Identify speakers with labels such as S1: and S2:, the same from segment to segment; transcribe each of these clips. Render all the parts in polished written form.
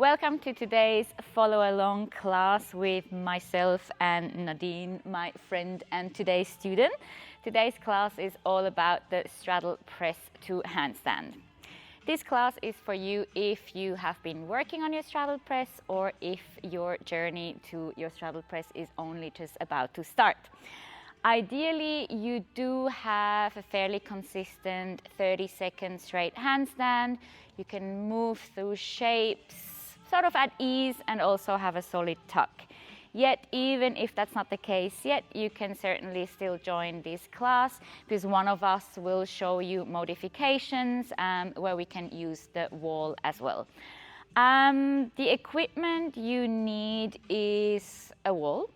S1: Welcome to today's follow-along class with myself and Nadine, my friend and today's student. Today's class is all about the straddle press to handstand. This class is for you if you have been working on your straddle press or if your journey to your straddle press is only just about to start. Ideally, you do have a fairly consistent 30-second straight handstand. You can move through shapes sort of at ease and also have a solid tuck. Yet, even if that's not the case yet, you can certainly still join this class because one of us will show you modifications where we can use the wall as well. The equipment you need is a wall.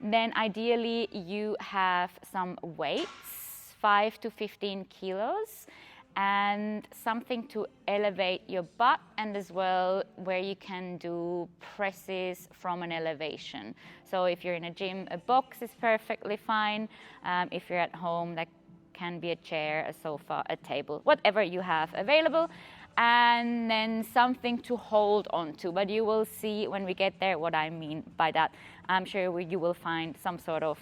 S1: Then ideally you have some weights, 5 to 15 kilos, and something to elevate your butt, and as well where you can do presses from an elevation. So if you're in a gym, a box is perfectly fine. If you're at home, that can be a chair, a sofa, a table, whatever you have available. And then something to hold on to, but you will see when we get there what I mean by that. I'm sure you will find some sort of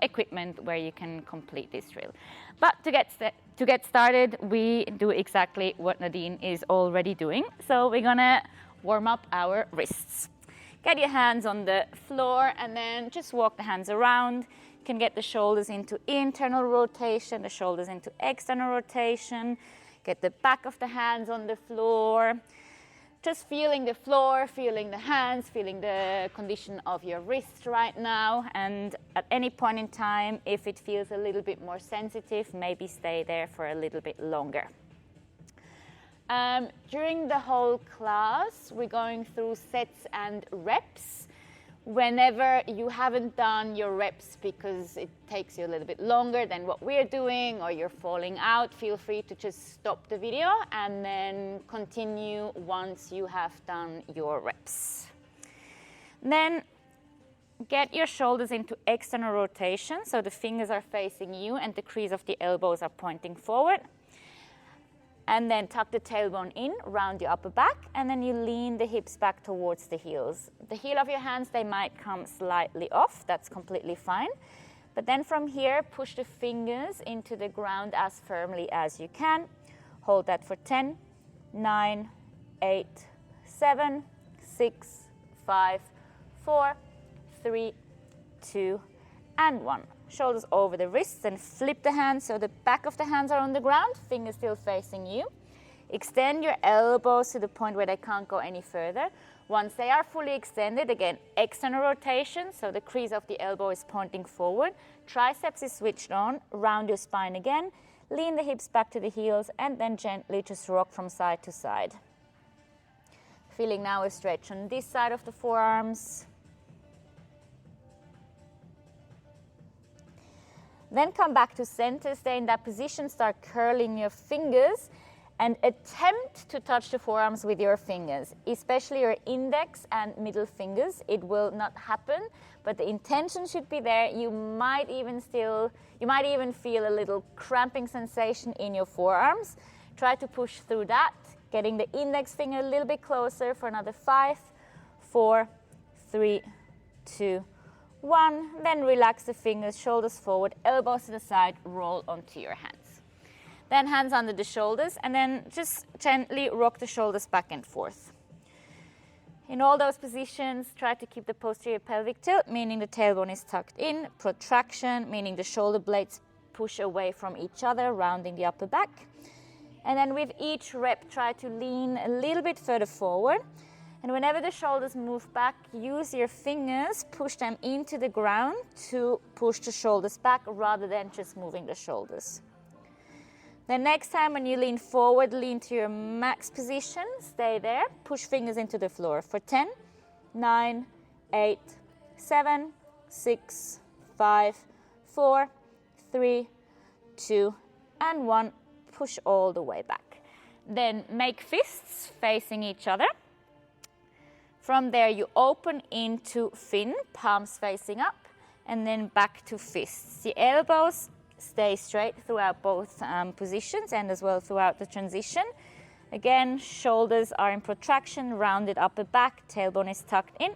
S1: equipment where you can complete this drill. But to get started, we do exactly what Nadine is already doing. So we're gonna warm up our wrists. Get your hands on the floor and then just walk the hands around. You can get the shoulders into internal rotation, the shoulders into external rotation. Get the back of the hands on the floor. Just feeling the floor, feeling the hands, feeling the condition of your wrist right now. And at any point in time, if it feels a little bit more sensitive, maybe stay there for a little bit longer. During the whole class, we're going through sets and reps. Whenever you haven't done your reps because it takes you a little bit longer than what we're doing or you're falling out, feel free to just stop the video and then continue once you have done your reps. Then get your shoulders into external rotation, so the fingers are facing you and the crease of the elbows are pointing forward. And then tuck the tailbone in, round your upper back, and then you lean the hips back towards the heels. The heel of your hands, they might come slightly off, that's completely fine. But then from here, push the fingers into the ground as firmly as you can. Hold that for 10, 9, 8, 7, 6, 5, 4, 3, 2, and 1. Shoulders over the wrists and flip the hands so the back of the hands are on the ground, fingers still facing you. Extend your elbows to the point where they can't go any further. Once they are fully extended, again, external rotation, so the crease of the elbow is pointing forward. Triceps is switched on, round your spine again, lean the hips back to the heels, and then gently just rock from side to side. Feeling now a stretch on this side of the forearms. Then come back to center, stay in that position, start curling your fingers and attempt to touch the forearms with your fingers, especially your index and middle fingers. It will not happen, but the intention should be there. You might even feel a little cramping sensation in your forearms. Try to push through that, getting the index finger a little bit closer for another 5, 4, 3, 2, 1, then relax the fingers, shoulders forward, elbows to the side, roll onto your hands. Then hands under the shoulders and then just gently rock the shoulders back and forth. In all those positions, try to keep the posterior pelvic tilt, meaning the tailbone is tucked in, protraction, meaning the shoulder blades push away from each other, rounding the upper back. And then with each rep, try to lean a little bit further forward. And whenever the shoulders move back, use your fingers, push them into the ground to push the shoulders back rather than just moving the shoulders. The next time when you lean forward, lean to your max position, stay there, push fingers into the floor for 10, 9, 8, 7, 6, 5, 4, 3, 2, and 1, push all the way back. Then make fists facing each other. From there, you open into fin, palms facing up, and then back to fists. The elbows stay straight throughout both positions and as well throughout the transition. Again, shoulders are in protraction, rounded upper back, tailbone is tucked in.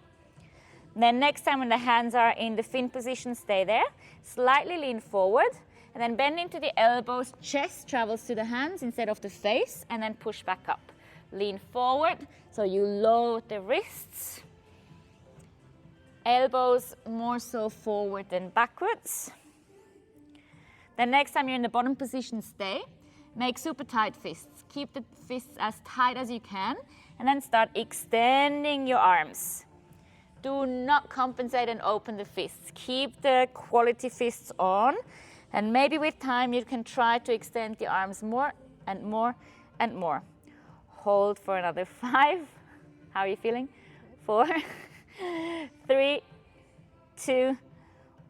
S1: Then next time when the hands are in the fin position, stay there. Slightly lean forward, and then bend into the elbows, chest travels to the hands instead of the face, and then push back up. Lean forward, so you lower the wrists. Elbows more so forward than backwards. Then next time you're in the bottom position, stay. Make super tight fists. Keep the fists as tight as you can, and then start extending your arms. Do not compensate and open the fists. Keep the quality fists on, and maybe with time you can try to extend the arms more and more and more. Hold for another 5. How are you feeling? 4, 3, 2,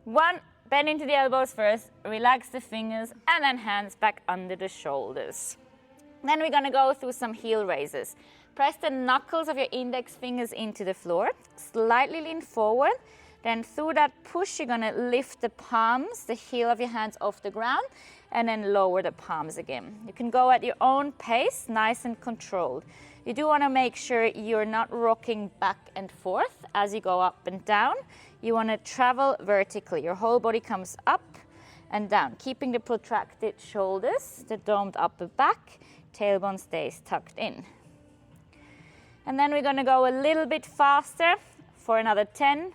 S1: 1. Bend into the elbows first, relax the fingers, and then hands back under the shoulders. Then we're gonna go through some heel raises. Press the knuckles of your index fingers into the floor, slightly lean forward, then through that push you're gonna lift the palms, the heel of your hands off the ground, and then lower the palms again. You can go at your own pace, nice and controlled. You do wanna make sure you're not rocking back and forth as you go up and down. You wanna travel vertically. Your whole body comes up and down, keeping the protracted shoulders, the domed upper back, tailbone stays tucked in. And then we're gonna go a little bit faster for another 10,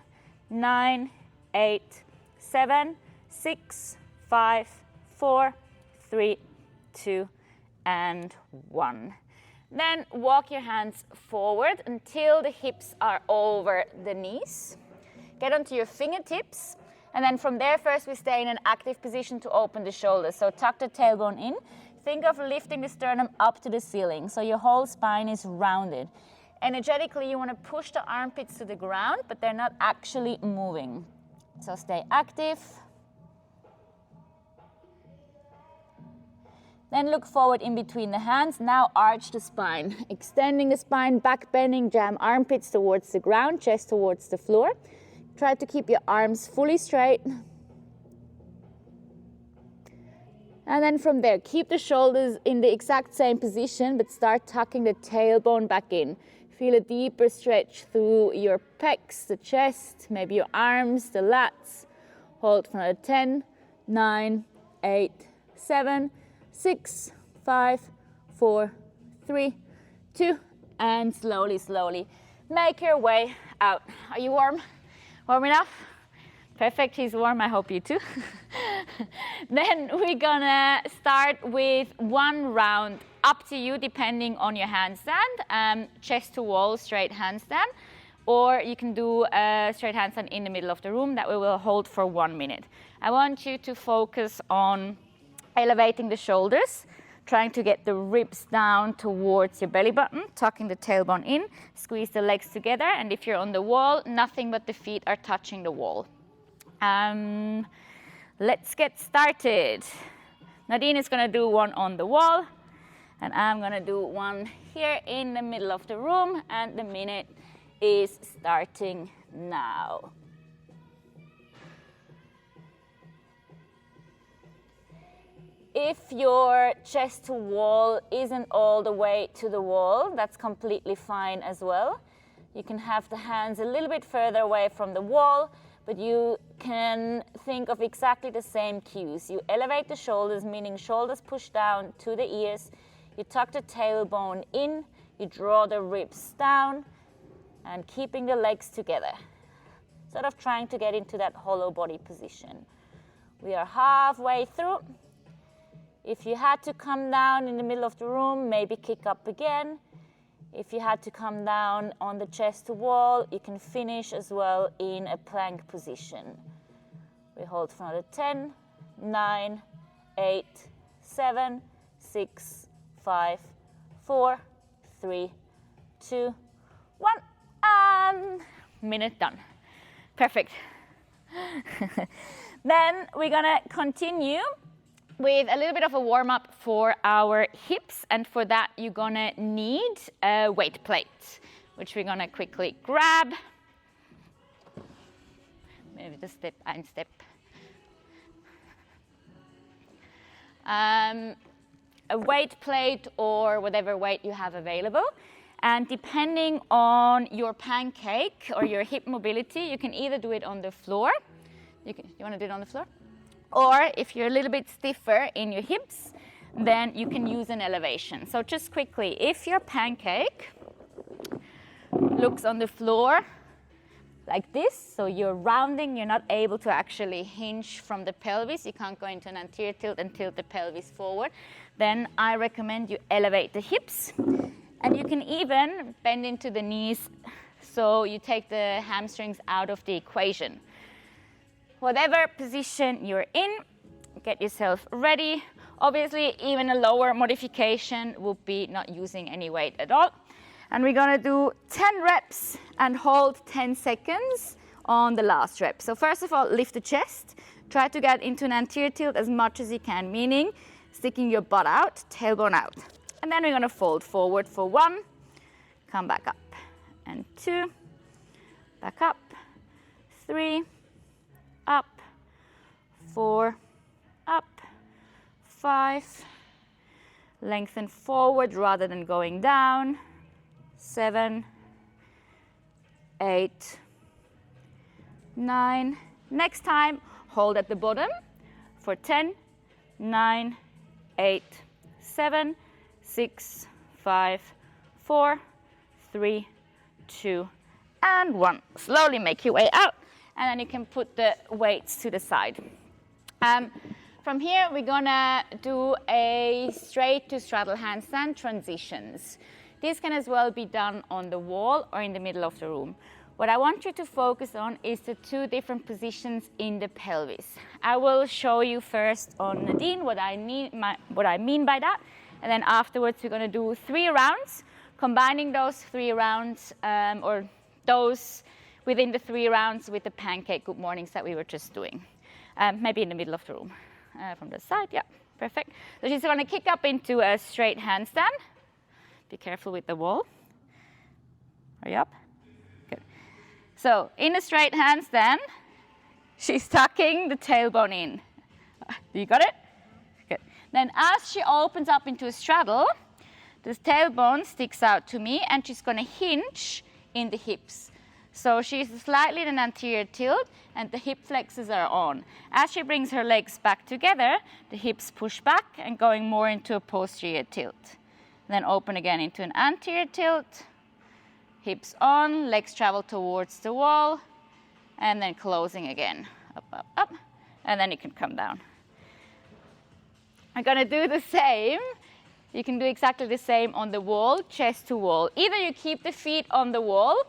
S1: 9, 8, 7, 6, 5, 4, 3, 2, and 1. Then walk your hands forward until the hips are over the knees. Get onto your fingertips, and then from there first we stay in an active position to open the shoulders. So tuck the tailbone in. Think of lifting the sternum up to the ceiling, so your whole spine is rounded. Energetically, you want to push the armpits to the ground, but they're not actually moving. So stay active. Then look forward in between the hands. Now arch the spine, extending the spine, back bending, jam armpits towards the ground, chest towards the floor. Try to keep your arms fully straight. And then from there, keep the shoulders in the exact same position, but start tucking the tailbone back in. Feel a deeper stretch through your pecs, the chest, maybe your arms, the lats. Hold for another 10, 9, 8, 7, 6, 5, 4, 3, 2, and slowly, slowly make your way out. Are you warm? Warm enough? Perfect, he's warm, I hope you too. Then we're gonna start with one round, up to you depending on your handstand, chest to wall, straight handstand, or you can do a straight handstand in the middle of the room that we will hold for 1 minute. I want you to focus on elevating the shoulders, trying to get the ribs down towards your belly button, tucking the tailbone in, squeeze the legs together, and if you're on the wall, nothing but the feet are touching the wall. Let's get started. Nadine is gonna do one on the wall, and I'm gonna do one here in the middle of the room, and the minute is starting now. If your chest to wall isn't all the way to the wall, that's completely fine as well. You can have the hands a little bit further away from the wall, but you can think of exactly the same cues. You elevate the shoulders, meaning shoulders push down to the ears. You tuck the tailbone in, you draw the ribs down, and keeping the legs together. Sort of trying to get into that hollow body position. We are halfway through. If you had to come down in the middle of the room, maybe kick up again. If you had to come down on the chest to wall, you can finish as well in a plank position. We hold for another 10, 9, 8, 7, 6, 5, 4, 3, 2, 1, and minute done. Perfect. Then we're gonna continue with a little bit of a warm-up for our hips, and for that you're gonna need a weight plate, which we're gonna quickly grab. Maybe the step and step. a weight plate or whatever weight you have available. And depending on your pancake or your hip mobility, you can either do it on the floor. You want to do it on the floor? Or if you're a little bit stiffer in your hips, then you can use an elevation. So just quickly, if your pancake looks on the floor like this, so you're rounding, you're not able to actually hinge from the pelvis, you can't go into an anterior tilt and tilt the pelvis forward, then I recommend you elevate the hips. And you can even bend into the knees so you take the hamstrings out of the equation. Whatever position you're in, get yourself ready. Obviously, even a lower modification would be not using any weight at all. And we're gonna do 10 reps and hold 10 seconds on the last rep. So first of all, lift the chest. Try to get into an anterior tilt as much as you can, meaning sticking your butt out, tailbone out. And then we're gonna fold forward for 1, come back up, and 2, back up, 3, up, 4, up, 5, lengthen forward rather than going down, 7, 8, 9. Next time, hold at the bottom for 10, 9, 8, 7, 6, 5, 4, 3, 2, and 1. Slowly make your way out, and then you can put the weights to the side. From here, we're gonna do a straight to straddle handstand transitions. This can as well be done on the wall or in the middle of the room. What I want you to focus on is the 2 different positions in the pelvis. I will show you first on Nadine what I mean by that, and then afterwards we're going to do 3 rounds, combining those 3 rounds or those within the 3 rounds with the pancake good mornings that we were just doing. Maybe in the middle of the room. From the side, yeah, perfect. So she's going to kick up into a straight handstand. Be careful with the wall. Hurry up. Good. So in a straight handstand, she's tucking the tailbone in. You got it? Good. Then as she opens up into a straddle, this tailbone sticks out to me and she's going to hinge in the hips. So she's slightly in an anterior tilt and the hip flexors are on. As she brings her legs back together, the hips push back and going more into a posterior tilt. Then open again into an anterior tilt, hips on, legs travel towards the wall, and then closing again, up, up, up, and then you can come down. I'm gonna do the same. You can do exactly the same on the wall, chest to wall. Either you keep the feet on the wall,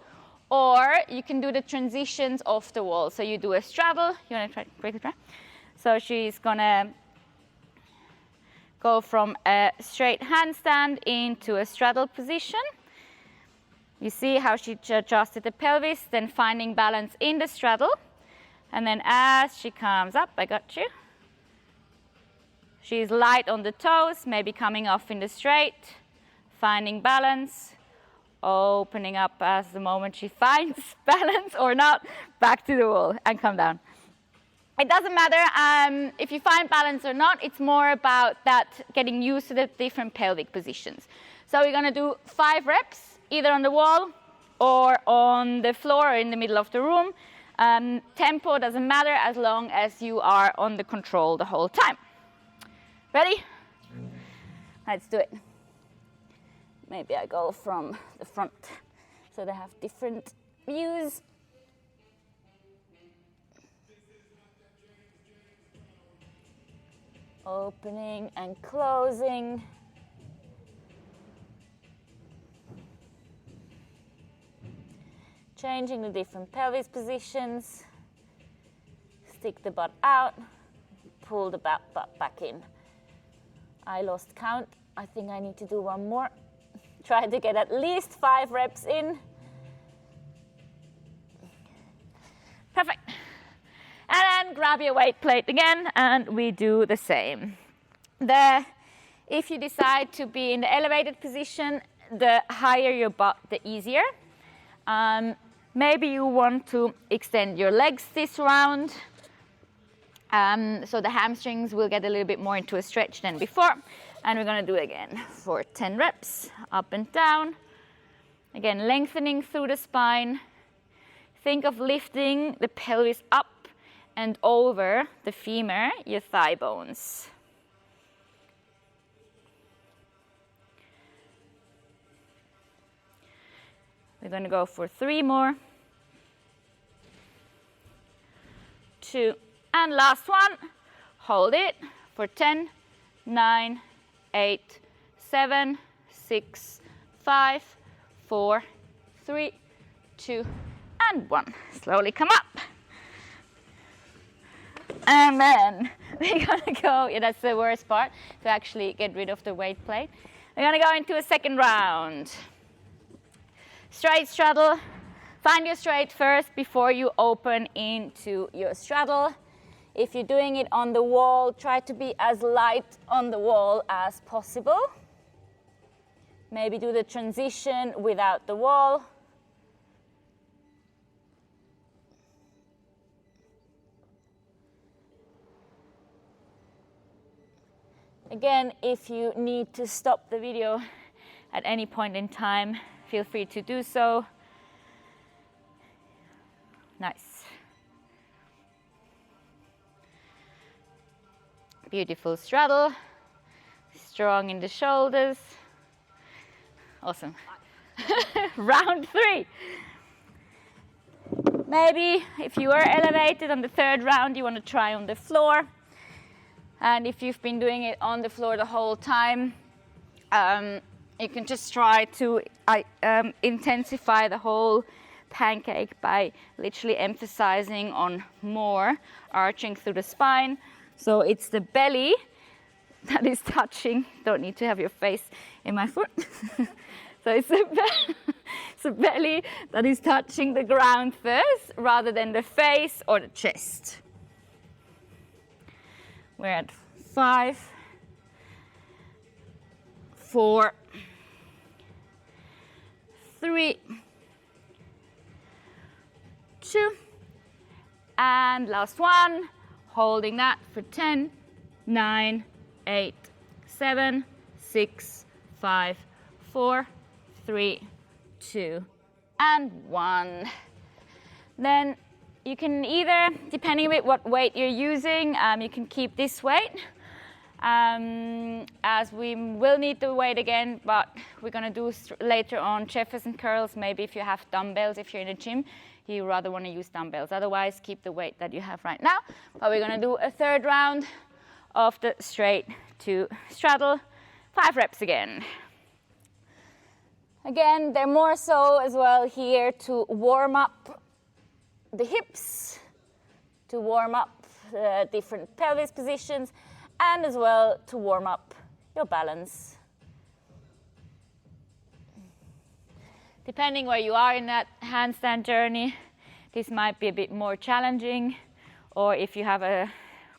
S1: or you can do the transitions off the wall. So you do a straddle. You wanna try, break the try? So she's gonna go from a straight handstand into a straddle position. You see how she adjusted the pelvis, then finding balance in the straddle. And then as she comes up, I got you. She's light on the toes, maybe coming off in the straight, finding balance, opening up as the moment she finds balance or not, back to the wall and come down. It doesn't matter if you find balance or not, it's more about that getting used to the different pelvic positions. So we're gonna do 5 reps, either on the wall or on the floor or in the middle of the room. Tempo doesn't matter as long as you are on the control the whole time. Ready? Let's do it. Maybe I go from the front so they have different views. Opening and closing. Changing the different pelvis positions. Stick the butt out. Pull the butt back in. I lost count. I think I need to do 1 more. Try to get at least 5 reps in. Perfect. And then grab your weight plate again, and we do the same. If you decide to be in the elevated position, the higher your butt, the easier. Maybe you want to extend your legs this round. So the hamstrings will get a little bit more into a stretch than before. And we're gonna do it again for 10 reps, up and down. Again, lengthening through the spine. Think of lifting the pelvis up and over the femur, your thigh bones. We're gonna go for 3 more. 2, and last one. Hold it for 10, 9, 8, 7, 6, 5, 4, 3, 2, and 1. Slowly come up. And then we're gonna go, yeah, that's the worst part, to actually get rid of the weight plate. We're gonna go into a second round. Straight straddle. Find your straight first before you open into your straddle. If you're doing it on the wall, try to be as light on the wall as possible. Maybe do the transition without the wall. Again, if you need to stop the video at any point in time, feel free to do so. Nice. Beautiful straddle. Strong in the shoulders. Awesome. Round 3. Maybe if you are elevated on the 3rd round, you want to try on the floor. And if you've been doing it on the floor the whole time, you can just try to intensify the whole pancake by literally emphasizing on more arching through the spine. So it's the belly that is touching. Don't need to have your face in my foot. So it's the belly that is touching the ground first, rather than the face or the chest. We're at 5, 4, 3, 2, and last one. Holding that for 10, 9, 8, 7, 6, 5, 4, 3, 2, and 1. Then you can either, depending on what weight you're using, you can keep this weight, as we will need the weight again, but we're going to do later on Jefferson curls. Maybe if you have dumbbells, if you're in a gym, you rather want to use dumbbells. Otherwise, keep the weight that you have right now. But we're going to do a 3rd round of the straight to straddle. 5 reps again. Again, they're more so as well here to warm up the hips, to warm up the different pelvis positions, and as well to warm up your balance. Depending where you are in that handstand journey, this might be a bit more challenging, or if you have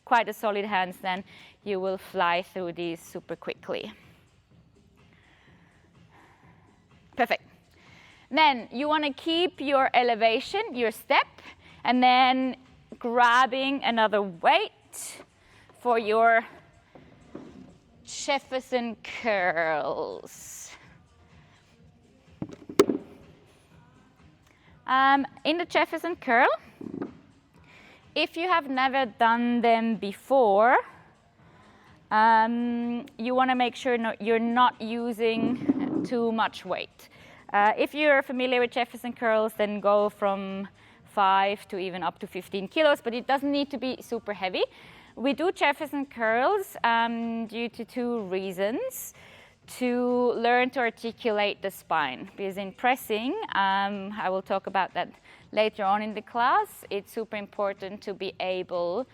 S1: quite a solid handstand, you will fly through these super quickly. Perfect. Then you want to keep your elevation, your step, and then grabbing another weight for your Jefferson curls. In the Jefferson curl, if you have never done them before, you want to make sure you're not using too much weight. If you're familiar with Jefferson curls, then go from 5 to even up to 15 kilos, but it doesn't need to be super heavy. We do Jefferson curls due to 2 reasons. To learn to articulate the spine, because in pressing, I will talk about that later on in the class, it's super important to be able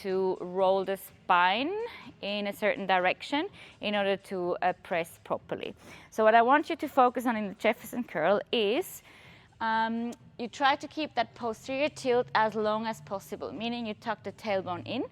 S1: to roll the spine in a certain direction in order to press properly. So what I want you to focus on in the Jefferson curl is you try to keep that posterior tilt as long as possible, meaning you tuck the tailbone in,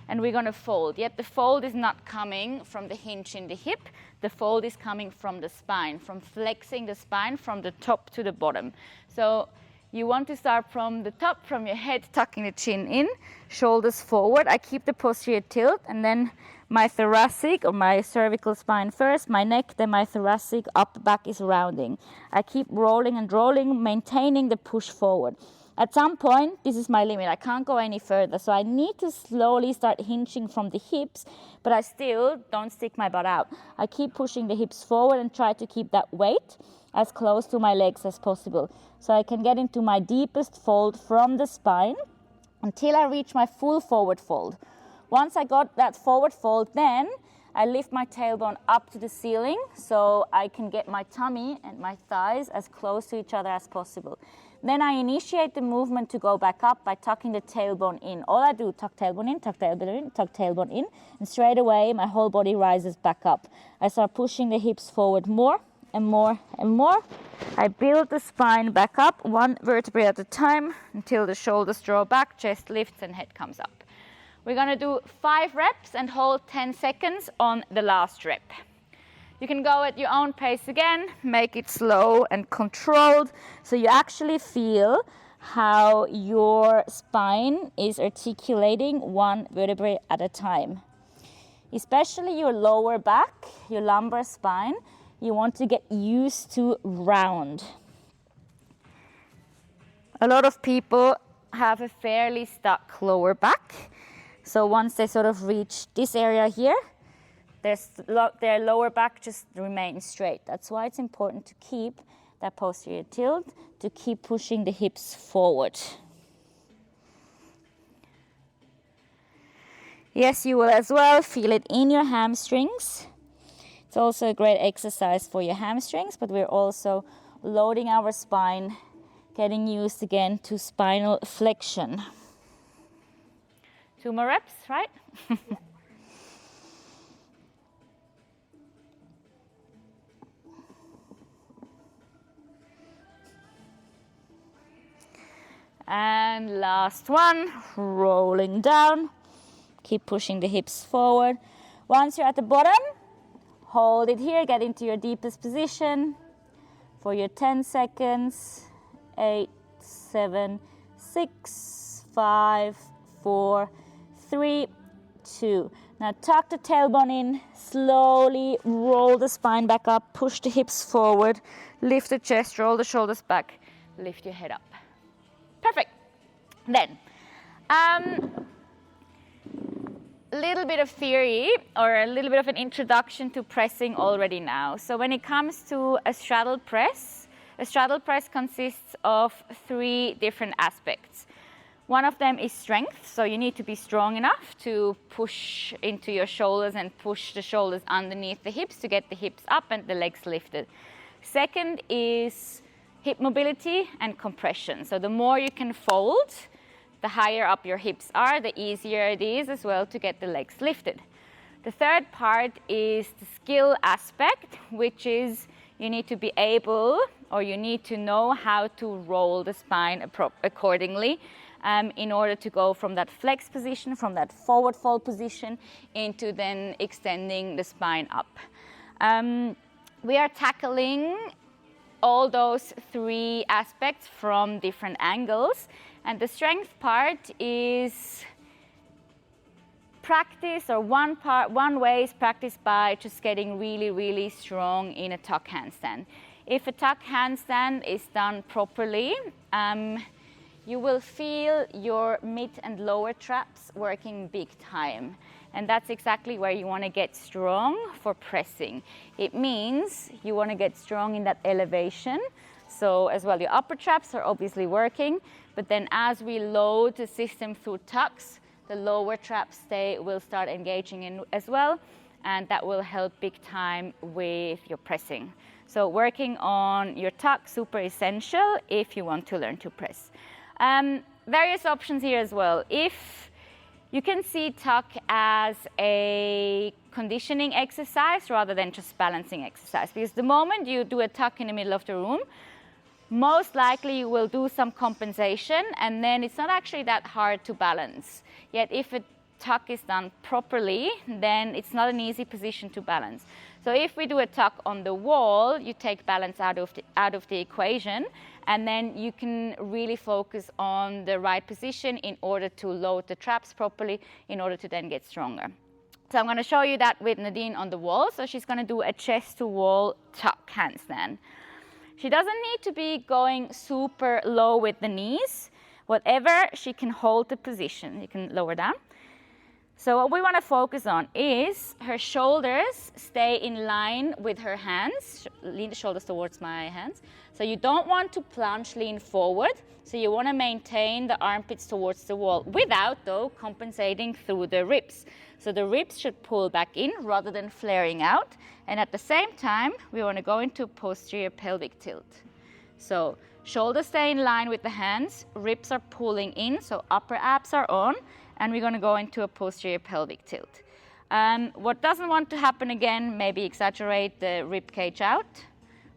S1: and we're going to fold. Yet the fold is not coming from the hinge in the hip, the fold is coming from the spine, from flexing the spine from the top to the bottom. So You want to start from the top, from your head, tucking the chin in, shoulders forward. I keep the posterior tilt, and then my thoracic or my cervical spine first, my neck, then my thoracic, upper back is rounding. I keep rolling and rolling, maintaining the push forward. At some point, this is my limit. I can't go any further. So I need to slowly start hinging from the hips, but I still don't stick my butt out. I keep pushing the hips forward and try to keep that weight as close to my legs as possible. So I can get into my deepest fold from the spine until I reach my full forward fold. Once I got that forward fold, then I lift my tailbone up to the ceiling so I can get my tummy and my thighs as close to each other as possible. Then I initiate the movement to go back up by tucking the tailbone in. All I do, tuck tailbone in, tuck tailbone in, tuck tailbone in, and straight away my whole body rises back up. I start pushing the hips forward more and more and more. I build the spine back up, one vertebrae at a time, until the shoulders draw back, chest lifts, and head comes up. We're gonna do 5 reps and hold 10 seconds on the last rep. You can go at your own pace again, make it slow and controlled, so you actually feel how your spine is articulating one vertebrae at a time. Especially your lower back, your lumbar spine, you want to get used to round. A lot of people have a fairly stuck lower back, so once they sort of reach this area here, their lower back just remains straight. That's why it's important to keep that posterior tilt, to keep pushing the hips forward. Yes, you will as well feel it in your hamstrings. It's also a great exercise for your hamstrings, but we're also loading our spine, getting used again to spinal flexion. 2 more reps, right? And last one, rolling down. Keep pushing the hips forward. Once you're at the bottom, hold it here, get into your deepest position for your 10 seconds. 8, 7, 6, 5, 4, 3, 2. Now tuck the tailbone in, slowly roll the spine back up, push the hips forward, lift the chest, roll the shoulders back, lift your head up. Perfect. Then, little bit of theory or a little bit of an introduction to pressing already now. So when it comes to a straddle press consists of 3 different aspects. One of them is strength, so you need to be strong enough to push into your shoulders and push the shoulders underneath the hips to get the hips up and the legs lifted. Second is hip mobility and compression. So the more you can fold, the higher up your hips are, the easier it is as well to get the legs lifted. The third part is the skill aspect, which is you need to be able, or you need to know how to roll the spine accordingly in order to go from that flex position, from that forward fold position, into then extending the spine up. We are tackling all those 3 aspects from different angles, and the strength part is practice, or one way is practice by just getting really, really strong in a tuck handstand. If a tuck handstand is done properly, you will feel your mid and lower traps working big time. And that's exactly where you want to get strong for pressing. It means you want to get strong in that elevation. So as well, your upper traps are obviously working, but then as we load the system through tucks, the lower traps will start engaging in as well, and that will help big time with your pressing. So working on your tuck, super essential if you want to learn to press. Various options here as well. If you can see tuck as a conditioning exercise rather than just balancing exercise, because the moment you do a tuck in the middle of the room, most likely you will do some compensation, and then it's not actually that hard to balance. Yet if a tuck is done properly, then it's not an easy position to balance. So if we do a tuck on the wall, you take balance out of the equation, and then you can really focus on the right position in order to load the traps properly in order to then get stronger. So I'm going to show you that with Nadine on the wall. So she's going to do a chest to wall tuck handstand. She doesn't need to be going super low with the knees. Whatever, she can hold the position. You can lower down. So what we want to focus on is her shoulders stay in line with her hands. Lean the shoulders towards my hands. So you don't want to plunge, lean forward. So you want to maintain the armpits towards the wall without, though, compensating through the ribs. So the ribs should pull back in rather than flaring out. And at the same time, we want to go into posterior pelvic tilt. So shoulders stay in line with the hands, ribs are pulling in, so upper abs are on, and we're going to go into a posterior pelvic tilt. What doesn't want to happen again, maybe exaggerate the rib cage out.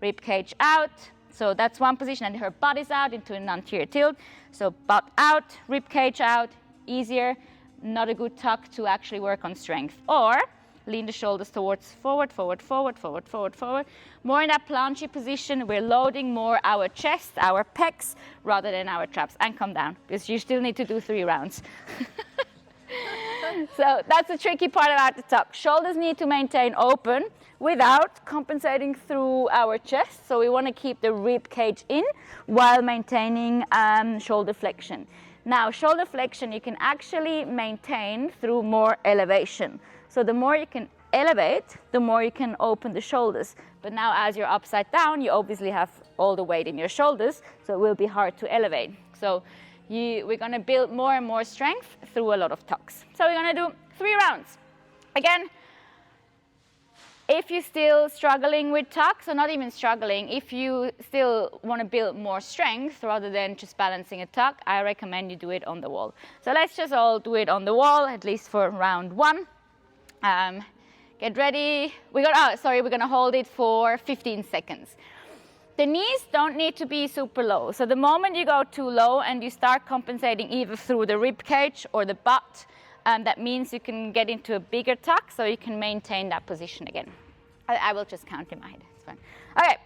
S1: Rib cage out, so that's one position, and her butt is out into an anterior tilt. So butt out, rib cage out, easier, not a good tuck to actually work on strength. Or lean the shoulders towards forward, forward, forward, forward, forward, forward. More in that plungy position, we're loading more our chest, our pecs, rather than our traps. And come down, because you still need to do 3 rounds. So that's the tricky part about the tuck. Shoulders need to maintain open without compensating through our chest. So we want to keep the rib cage in while maintaining shoulder flexion. Now, shoulder flexion you can actually maintain through more elevation. So the more you can elevate, the more you can open the shoulders. But now as you're upside down, you obviously have all the weight in your shoulders, so it will be hard to elevate. So we're going to build more and more strength through a lot of tucks. So we're going to do 3 rounds. Again, if you're still struggling with tucks, or not even struggling, if you still want to build more strength rather than just balancing a tuck, I recommend you do it on the wall. So let's just all do it on the wall, at least for round 1. Get ready. We're going to hold it for 15 seconds. The knees don't need to be super low. So the moment you go too low and you start compensating either through the rib cage or the butt, that means you can get into a bigger tuck so you can maintain that position again. I will just count in my head. It's fine. Okay,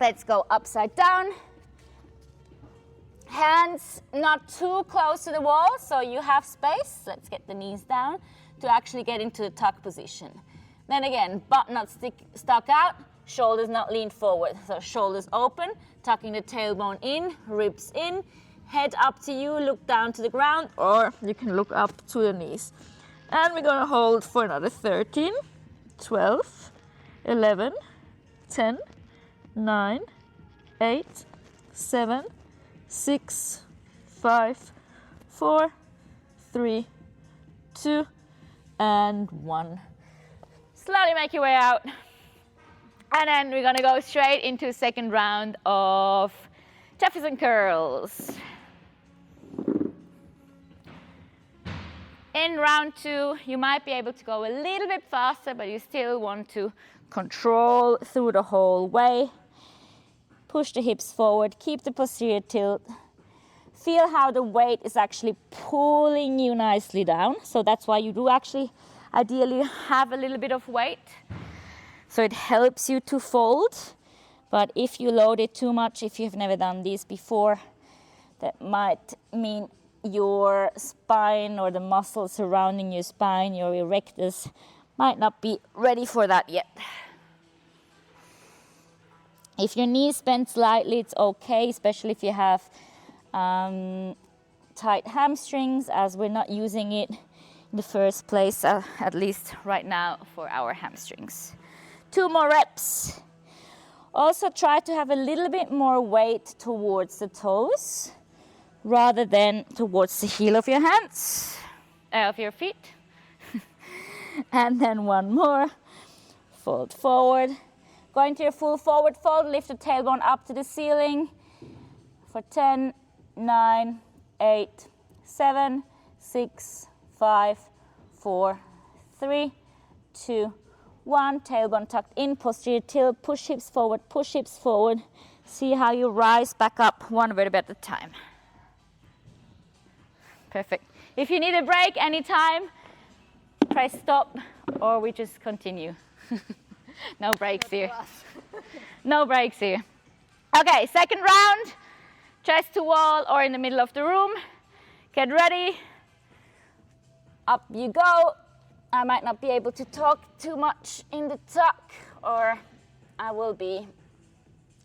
S1: let's go upside down. Hands not too close to the wall, so you have space. Let's get the knees down to actually get into the tuck position. Then again, butt not stuck out, shoulders not leaned forward. So shoulders open, tucking the tailbone in, ribs in, head up to you, look down to the ground, or you can look up to the knees. And we're gonna hold for another 13, 12, 11, 10, 9, 8, 7, 6, 5, 4, 3, 2, and 1. Slowly make your way out. And then we're gonna go straight into second round of Jefferson curls. In round 2, you might be able to go a little bit faster, but you still want to control through the whole way. Push the hips forward, keep the posterior tilt. Feel how the weight is actually pulling you nicely down. So that's why you do actually ideally have a little bit of weight. So it helps you to fold. But if you load it too much, if you've never done these before, that might mean your spine or the muscles surrounding your spine, your erectors, might not be ready for that yet. If your knees bend slightly, it's okay, especially if you have tight hamstrings, as we're not using it in the first place, at least right now for our hamstrings. 2 more reps. Also try to have a little bit more weight towards the toes rather than towards the heel of your hands, of your feet. And then 1 more. Fold forward. Go into your full forward fold. Lift the tailbone up to the ceiling for 10, 9, 8, 7, 6, 5, 4, 3, 2, 1. Tailbone tucked in, posterior tilt, push hips forward, push hips forward. See how you rise back up 1 vertebra at a time. Perfect. If you need a break anytime, press stop or we just continue. No breaks here. No breaks here. Okay, second round. chest to wall or in the middle of the room. Get ready. Up you go. I might not be able to talk too much in the tuck, or I will be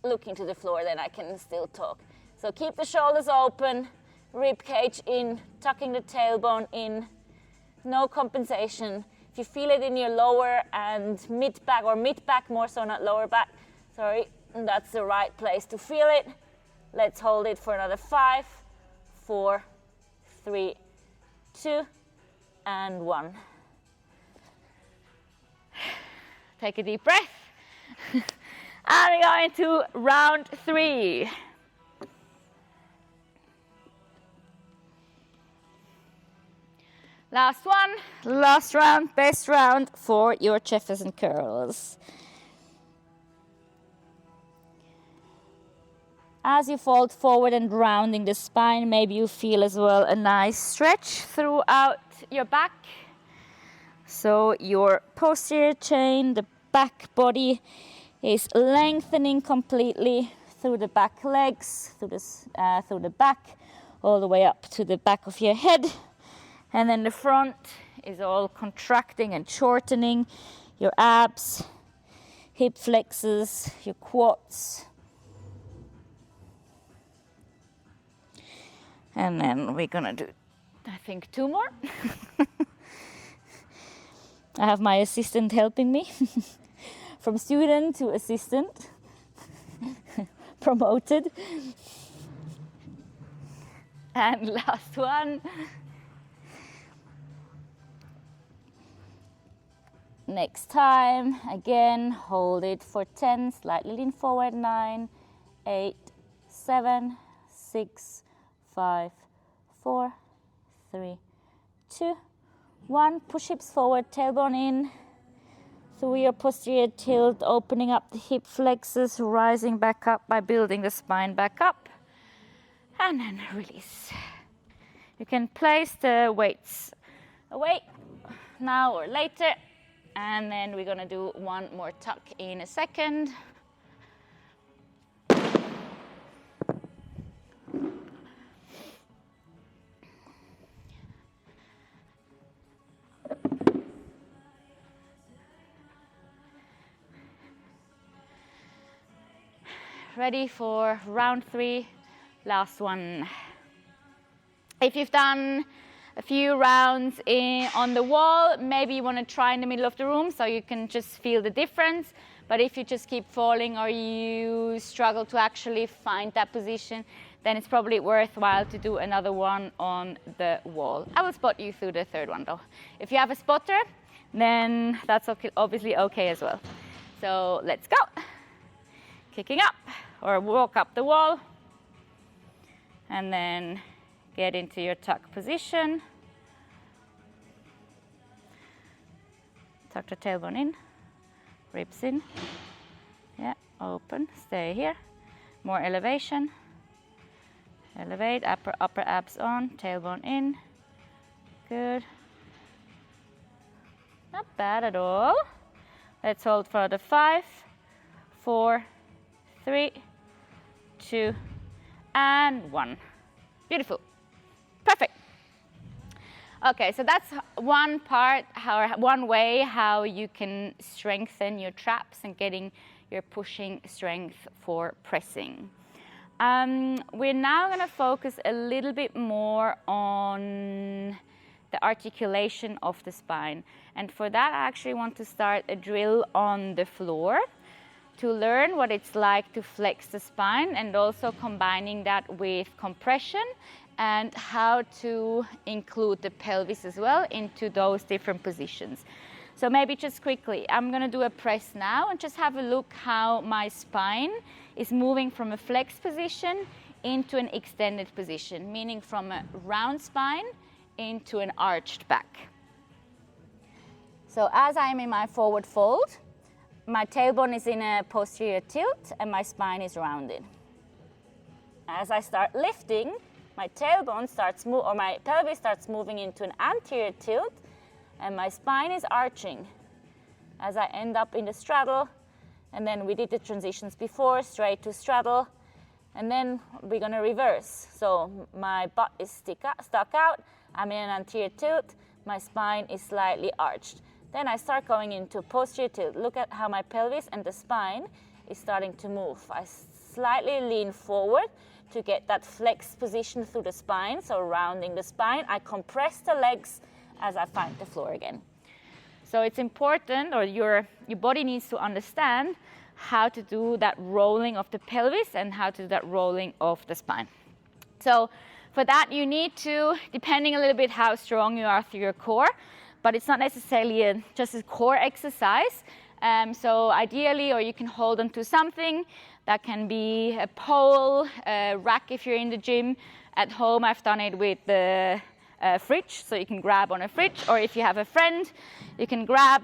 S1: looking to the floor, then I can still talk. So keep the shoulders open, rib cage in, tucking the tailbone in, no compensation. If you feel it in your lower and mid back, or mid back more so, not lower back, sorry, that's the right place to feel it. Let's hold it for another 5, 4, 3, 2, and 1. Take a deep breath. And we're going to round 3. Last one, last round, best round for your Jefferson curls. As you fold forward and rounding the spine, maybe you feel as well a nice stretch throughout your back. So your posterior chain, the back body, is lengthening completely through the back legs, through the back, all the way up to the back of your head. And then the front is all contracting and shortening. Your abs, hip flexors, your quads. And then we're gonna do, I think, 2 more. I have my assistant helping me. From student to assistant. Promoted. And last one. Next time, again, hold it for 10, slightly lean forward, 9, 8, 7, 6, 5, 4, 3, 2, 1. Push hips forward, tailbone in, through your posterior tilt, opening up the hip flexors, rising back up by building the spine back up, and then release. You can place the weights away now or later. And then we're gonna do 1 more tuck in a second. Ready for round 3, last one. If you've done a few rounds on the wall, maybe you want to try in the middle of the room so you can just feel the difference. But if you just keep falling or you struggle to actually find that position, then it's probably worthwhile to do another one on the wall. I will spot you through the 3rd one though. If you have a spotter, then that's okay, obviously okay as well. So let's go. Kicking up or walk up the wall, and then get into your tuck position. Tuck the tailbone in, ribs in. Yeah, open, stay here. More elevation. Elevate, upper abs on, tailbone in. Good. Not bad at all. Let's hold for the 5, 4, 3, 2, and 1. Beautiful. Perfect. Okay, so that's one part, one way how you can strengthen your traps and getting your pushing strength for pressing. We're now going to focus a little bit more on the articulation of the spine. And for that, I actually want to start a drill on the floor to learn what it's like to flex the spine, and also combining that with compression and how to include the pelvis as well into those different positions. So maybe just quickly, I'm going to do a press now and just have a look how my spine is moving from a flexed position into an extended position, meaning from a round spine into an arched back. So as I'm in my forward fold, my tailbone is in a posterior tilt and my spine is rounded. As I start lifting, my tailbone starts my pelvis starts moving into an anterior tilt, and my spine is arching as I end up in the straddle. And then we did the transitions before, straight to straddle, and then we're gonna reverse. So my butt is stuck out, I'm in an anterior tilt, my spine is slightly arched. Then I start going into posterior tilt. Look at how my pelvis and the spine is starting to move. I slightly lean forward to get that flex position through the spine, so rounding the spine. I compress the legs as I find the floor again. So it's important, or your body needs to understand how to do that rolling of the pelvis and how to do that rolling of the spine. So for that you need to, depending a little bit how strong you are through your core, but it's not necessarily just a core exercise. So ideally, or you can hold onto something. That can be a pole, a rack if you're in the gym. At home, I've done it with the fridge, so you can grab on a fridge, or if you have a friend, you can grab,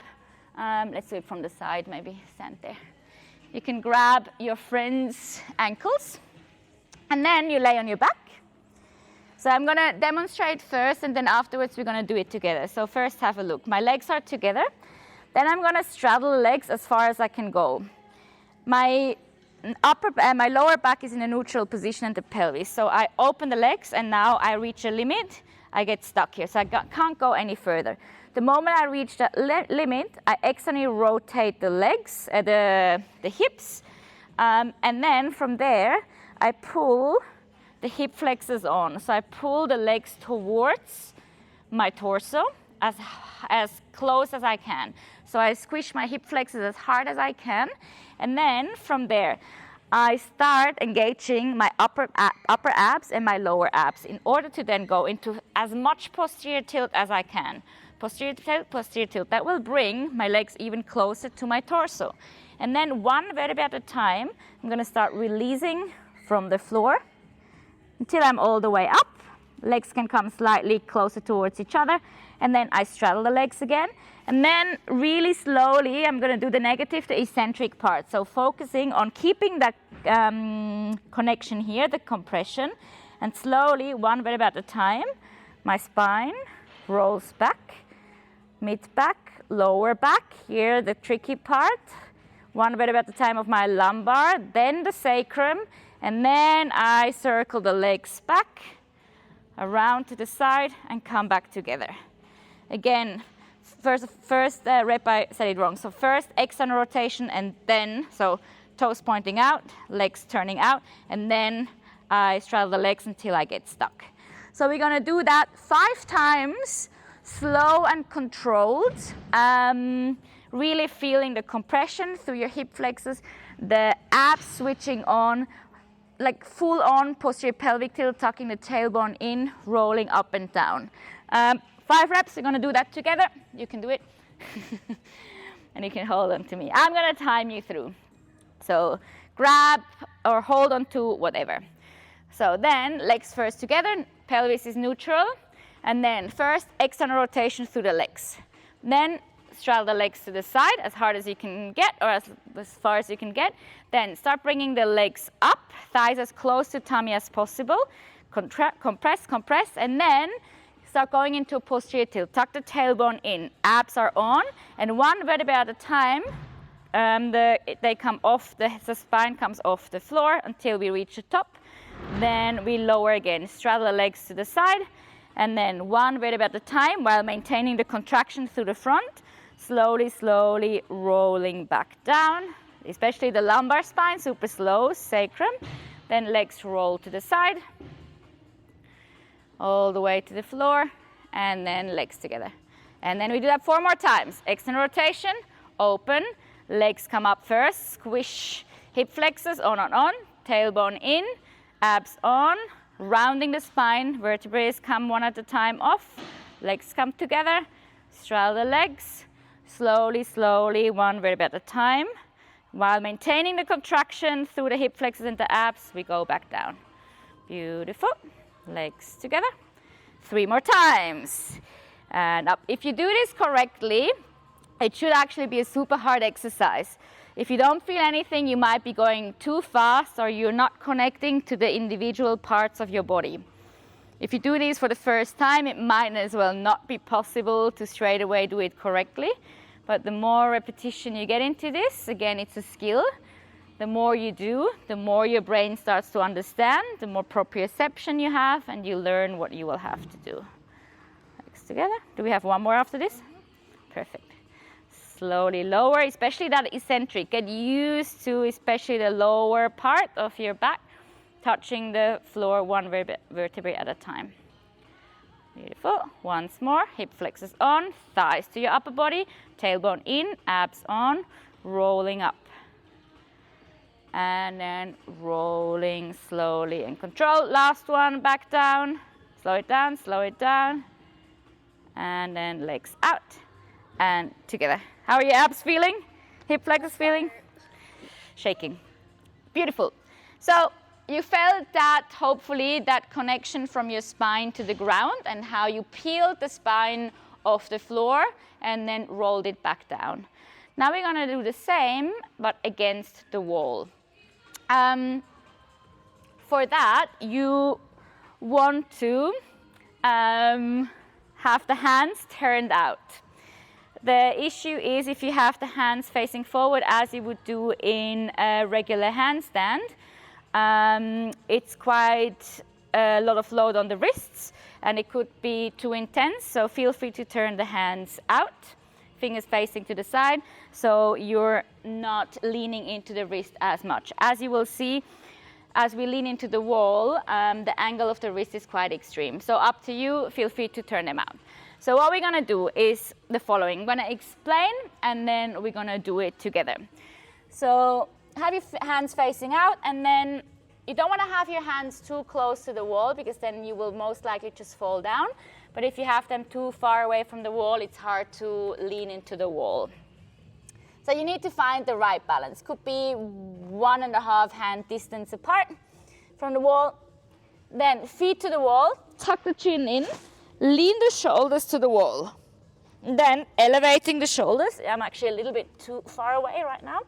S1: let's do it from the side, maybe stand there. You can grab your friend's ankles, and then you lay on your back. So I'm gonna demonstrate first, and then afterwards we're gonna do it together. So first have a look. My legs are together. Then I'm gonna straddle the legs as far as I can go. My lower back is in a neutral position and the pelvis. So I open the legs, and now I reach a limit. I get stuck here, so I can't go any further. The moment I reach that limit, I externally rotate the legs, the hips, and then from there, I pull the hip flexors on. So I pull the legs towards my torso as close as I can. So I squish my hip flexors as hard as I can, and then from there, I start engaging my upper abs and my lower abs in order to then go into as much posterior tilt as I can. Posterior tilt, posterior tilt. That will bring my legs even closer to my torso. And then one vertebra at a time, I'm gonna start releasing from the floor until I'm all the way up. Legs can come slightly closer towards each other, and then I straddle the legs again. And then really slowly, I'm gonna do the negative, the eccentric part. So focusing on keeping that connection here, the compression, and slowly, one vertebra at a time, my spine rolls back, mid back, lower back. Here, the tricky part. One vertebra at a time of my lumbar, then the sacrum, and then I circle the legs back, around to the side, and come back together. Again, first rep I said it wrong. So first external rotation, and then, so toes pointing out, legs turning out, and then I straddle the legs until I get stuck. So we're gonna do that 5 times, slow and controlled, really feeling the compression through your hip flexors, the abs switching on, like full on posterior pelvic tilt, tucking the tailbone in, rolling up and down. 5 reps, we're gonna do that together. You can do it. And you can hold on to me. I'm gonna time you through. So grab or hold on to whatever. So then legs first together, pelvis is neutral. And then first external rotation through the legs. Then straddle the legs to the side as hard as you can get, or as far as you can get. Then start bringing the legs up, thighs as close to tummy as possible. Compress, compress, and then start going into a posterior tilt. Tuck the tailbone in, abs are on, and one vertebra at a time, they come off, the spine comes off the floor until we reach the top. Then we lower again, straddle the legs to the side, and then one vertebra at a time while maintaining the contraction through the front, slowly, slowly rolling back down, especially the lumbar spine, super slow, sacrum. Then legs roll to the side, all the way to the floor, and then legs together. And then we do that 4 more times. External rotation, open, legs come up first, squish hip flexors on, tailbone in, abs on, rounding the spine, vertebrae come one at a time off, legs come together, straddle the legs, slowly, slowly, one vertebra at a time. While maintaining the contraction through the hip flexors and the abs, we go back down. Beautiful. Legs together. 3 more times. And up. If you do this correctly, it should actually be a super hard exercise. If you don't feel anything, you might be going too fast or you're not connecting to the individual parts of your body. If you do these for the first time, it might as well not be possible to straight away do it correctly. But the more repetition you get into this, again, it's a skill, The more you do, the more your brain starts to understand, the more proprioception you have, and you learn what you will have to do. Legs together. Do we have one more after this? Perfect. Slowly lower, especially that eccentric. Get used to especially the lower part of your back touching the floor one vertebrae at a time. Beautiful. Once more. Hip flexors on, thighs to your upper body, tailbone in, abs on, rolling up. And then rolling slowly and control. Last one, back down. Slow it down, slow it down. And then legs out and together. How are your abs feeling? Hip flexors feeling? Shaking. Beautiful. So you felt that, hopefully, that connection from your spine to the ground and how you peeled the spine off the floor and then rolled it back down. Now we're going to do the same, but against the wall. For that, you want to have the hands turned out. The issue is if you have the hands facing forward as you would do in a regular handstand, it's quite a lot of load on the wrists and it could be too intense, so feel free to turn the hands out, fingers facing to the side, so you're not leaning into the wrist as much. As you will see, as we lean into the wall, the angle of the wrist is quite extreme. So up to you, feel free to turn them out. So what we're gonna do is the following. I'm gonna explain and then we're gonna do it together. So have your hands facing out, and then you don't wanna have your hands too close to the wall because then you will most likely just fall down. But if you have them too far away from the wall, it's hard to lean into the wall. So you need to find the right balance. Could be 1.5 hand distance apart from the wall. Then feet to the wall, tuck the chin in, lean the shoulders to the wall. Then elevating the shoulders. I'm actually a little bit too far away right now.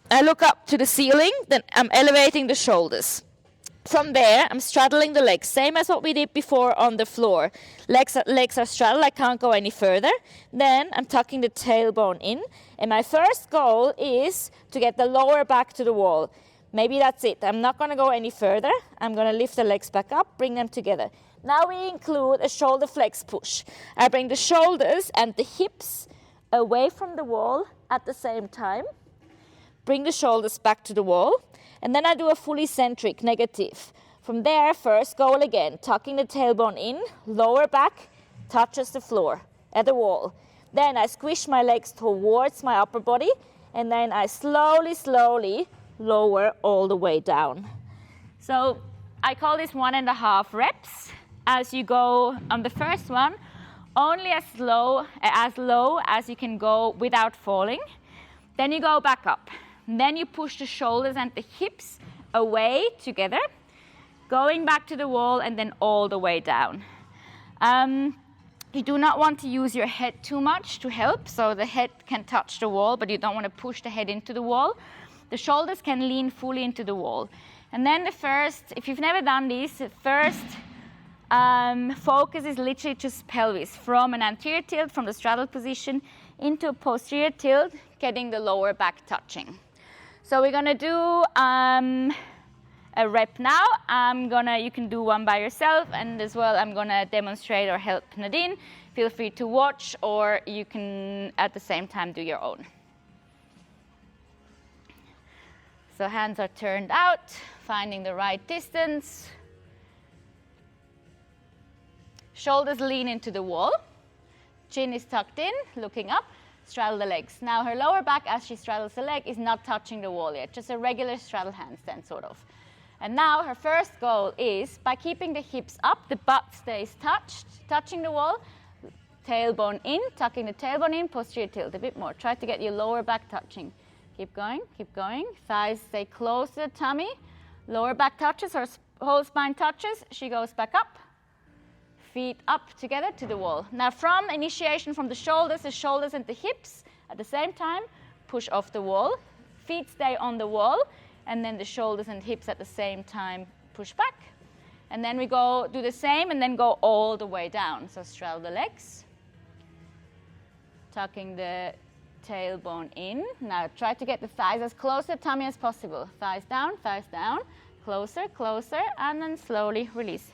S1: I look up to the ceiling, then I'm elevating the shoulders. From there, I'm straddling the legs, same as what we did before on the floor. Legs are straddled, I can't go any further. Then I'm tucking the tailbone in, and my first goal is to get the lower back to the wall. Maybe that's it. I'm not going to go any further. I'm going to lift the legs back up, bring them together. Now we include a shoulder flex push. I bring the shoulders and the hips away from the wall at the same time. Bring the shoulders back to the wall. And then I do a full eccentric negative. From there, first goal again, tucking the tailbone in, lower back touches the floor at the wall. Then I squish my legs towards my upper body, and then I slowly lower all the way down. So I call this 1.5 reps. As you go on the first one, only as low as you can go without falling. Then you go back up. Then you push the shoulders and the hips away together, going back to the wall and then all the way down. You do not want to use your head too much to help, so the head can touch the wall, but you don't want to push the head into the wall. The shoulders can lean fully into the wall. And then the first, if you've never done this, the first focus is literally just pelvis, from an anterior tilt, from the straddle position, into a posterior tilt, getting the lower back touching. So we're gonna do a rep now. You can do one by yourself, and as well I'm gonna demonstrate or help Nadine. Feel free to watch, or you can at the same time do your own. So hands are turned out, finding the right distance. Shoulders lean into the wall. Chin is tucked in, looking up. Straddle the legs. Now her lower back, as she straddles the leg, is not touching the wall yet, just a regular straddle handstand sort of. And now her first goal is, by keeping the hips up, the butt stays touching the wall, tailbone in, tucking the tailbone in, posterior tilt, a bit more. Try to get your lower back touching. Keep going, thighs stay close to the tummy, lower back touches, her whole spine touches, she goes back up. Feet up together to the wall. Now from initiation from the shoulders and the hips at the same time, push off the wall. Feet stay on the wall, and then the shoulders and hips at the same time push back. And then we go do the same and then go all the way down. So straddle the legs, tucking the tailbone in. Now try to get the thighs as close to the tummy as possible. Thighs down, closer, closer, and then slowly release.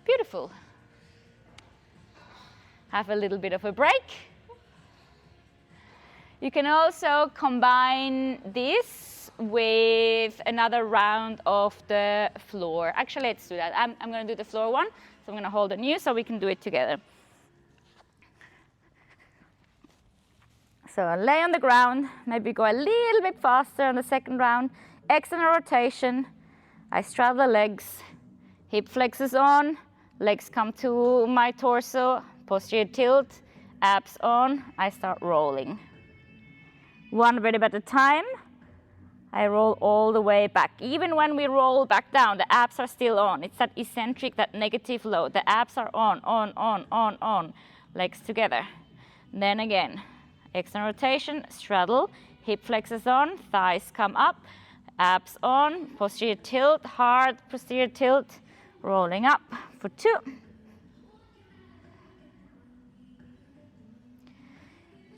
S1: Beautiful. Have a little bit of a break. You can also combine this with another round of the floor. Actually, let's do that. I'm going to do the floor one, so I'm going to hold on you so we can do it together. So lay on the ground, maybe go a little bit faster on the second round. External rotation. I straddle the legs, hip flexes on, legs come to my torso, posterior tilt, abs on, I start rolling. One rep at a time, I roll all the way back. Even when we roll back down, the abs are still on. It's that eccentric, that negative load. The abs are on. Legs together. Then again, external rotation, straddle, hip flexes on, thighs come up, abs on, posterior tilt, hard posterior tilt, rolling up for 2.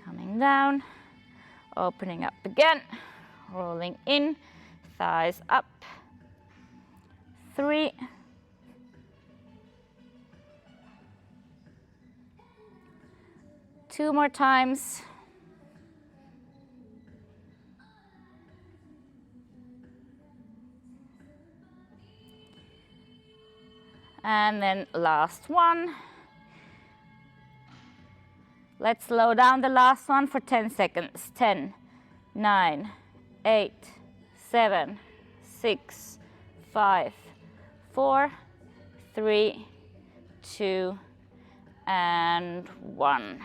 S1: Coming down, opening up again, rolling in, thighs up, 3. Two more times. And then last one. Let's slow down the last one for 10 seconds. 10, 9, 8, 7, 6, 5, 4, 3, 2, and 1.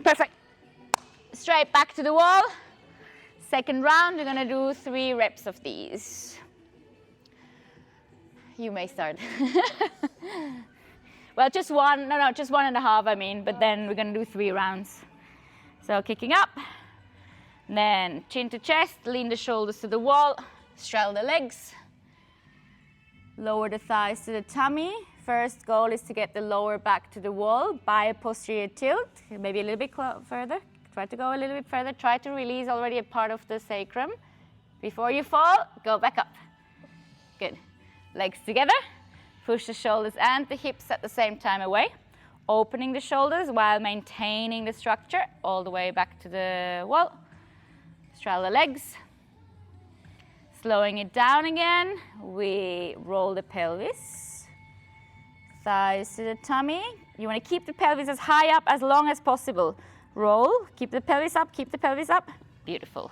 S1: Perfect. Straight back to the wall. Second round, we're going to do 3 reps of these. You may start. Well, just one, just 1.5, I mean, but then we're going to do 3 rounds. So kicking up, then chin to chest, lean the shoulders to the wall, straddle the legs, lower the thighs to the tummy. First goal is to get the lower back to the wall by a posterior tilt, maybe a little bit further. Try to go a little bit further. Try to release already a part of the sacrum. Before you fall, go back up. Good. Legs together. Push the shoulders and the hips at the same time away. Opening the shoulders while maintaining the structure all the way back to the wall. Straddle the legs. Slowing it down again. We roll the pelvis. Thighs to the tummy. You want to keep the pelvis as high up as long as possible. Roll. Keep the pelvis up. Keep the pelvis up. Beautiful.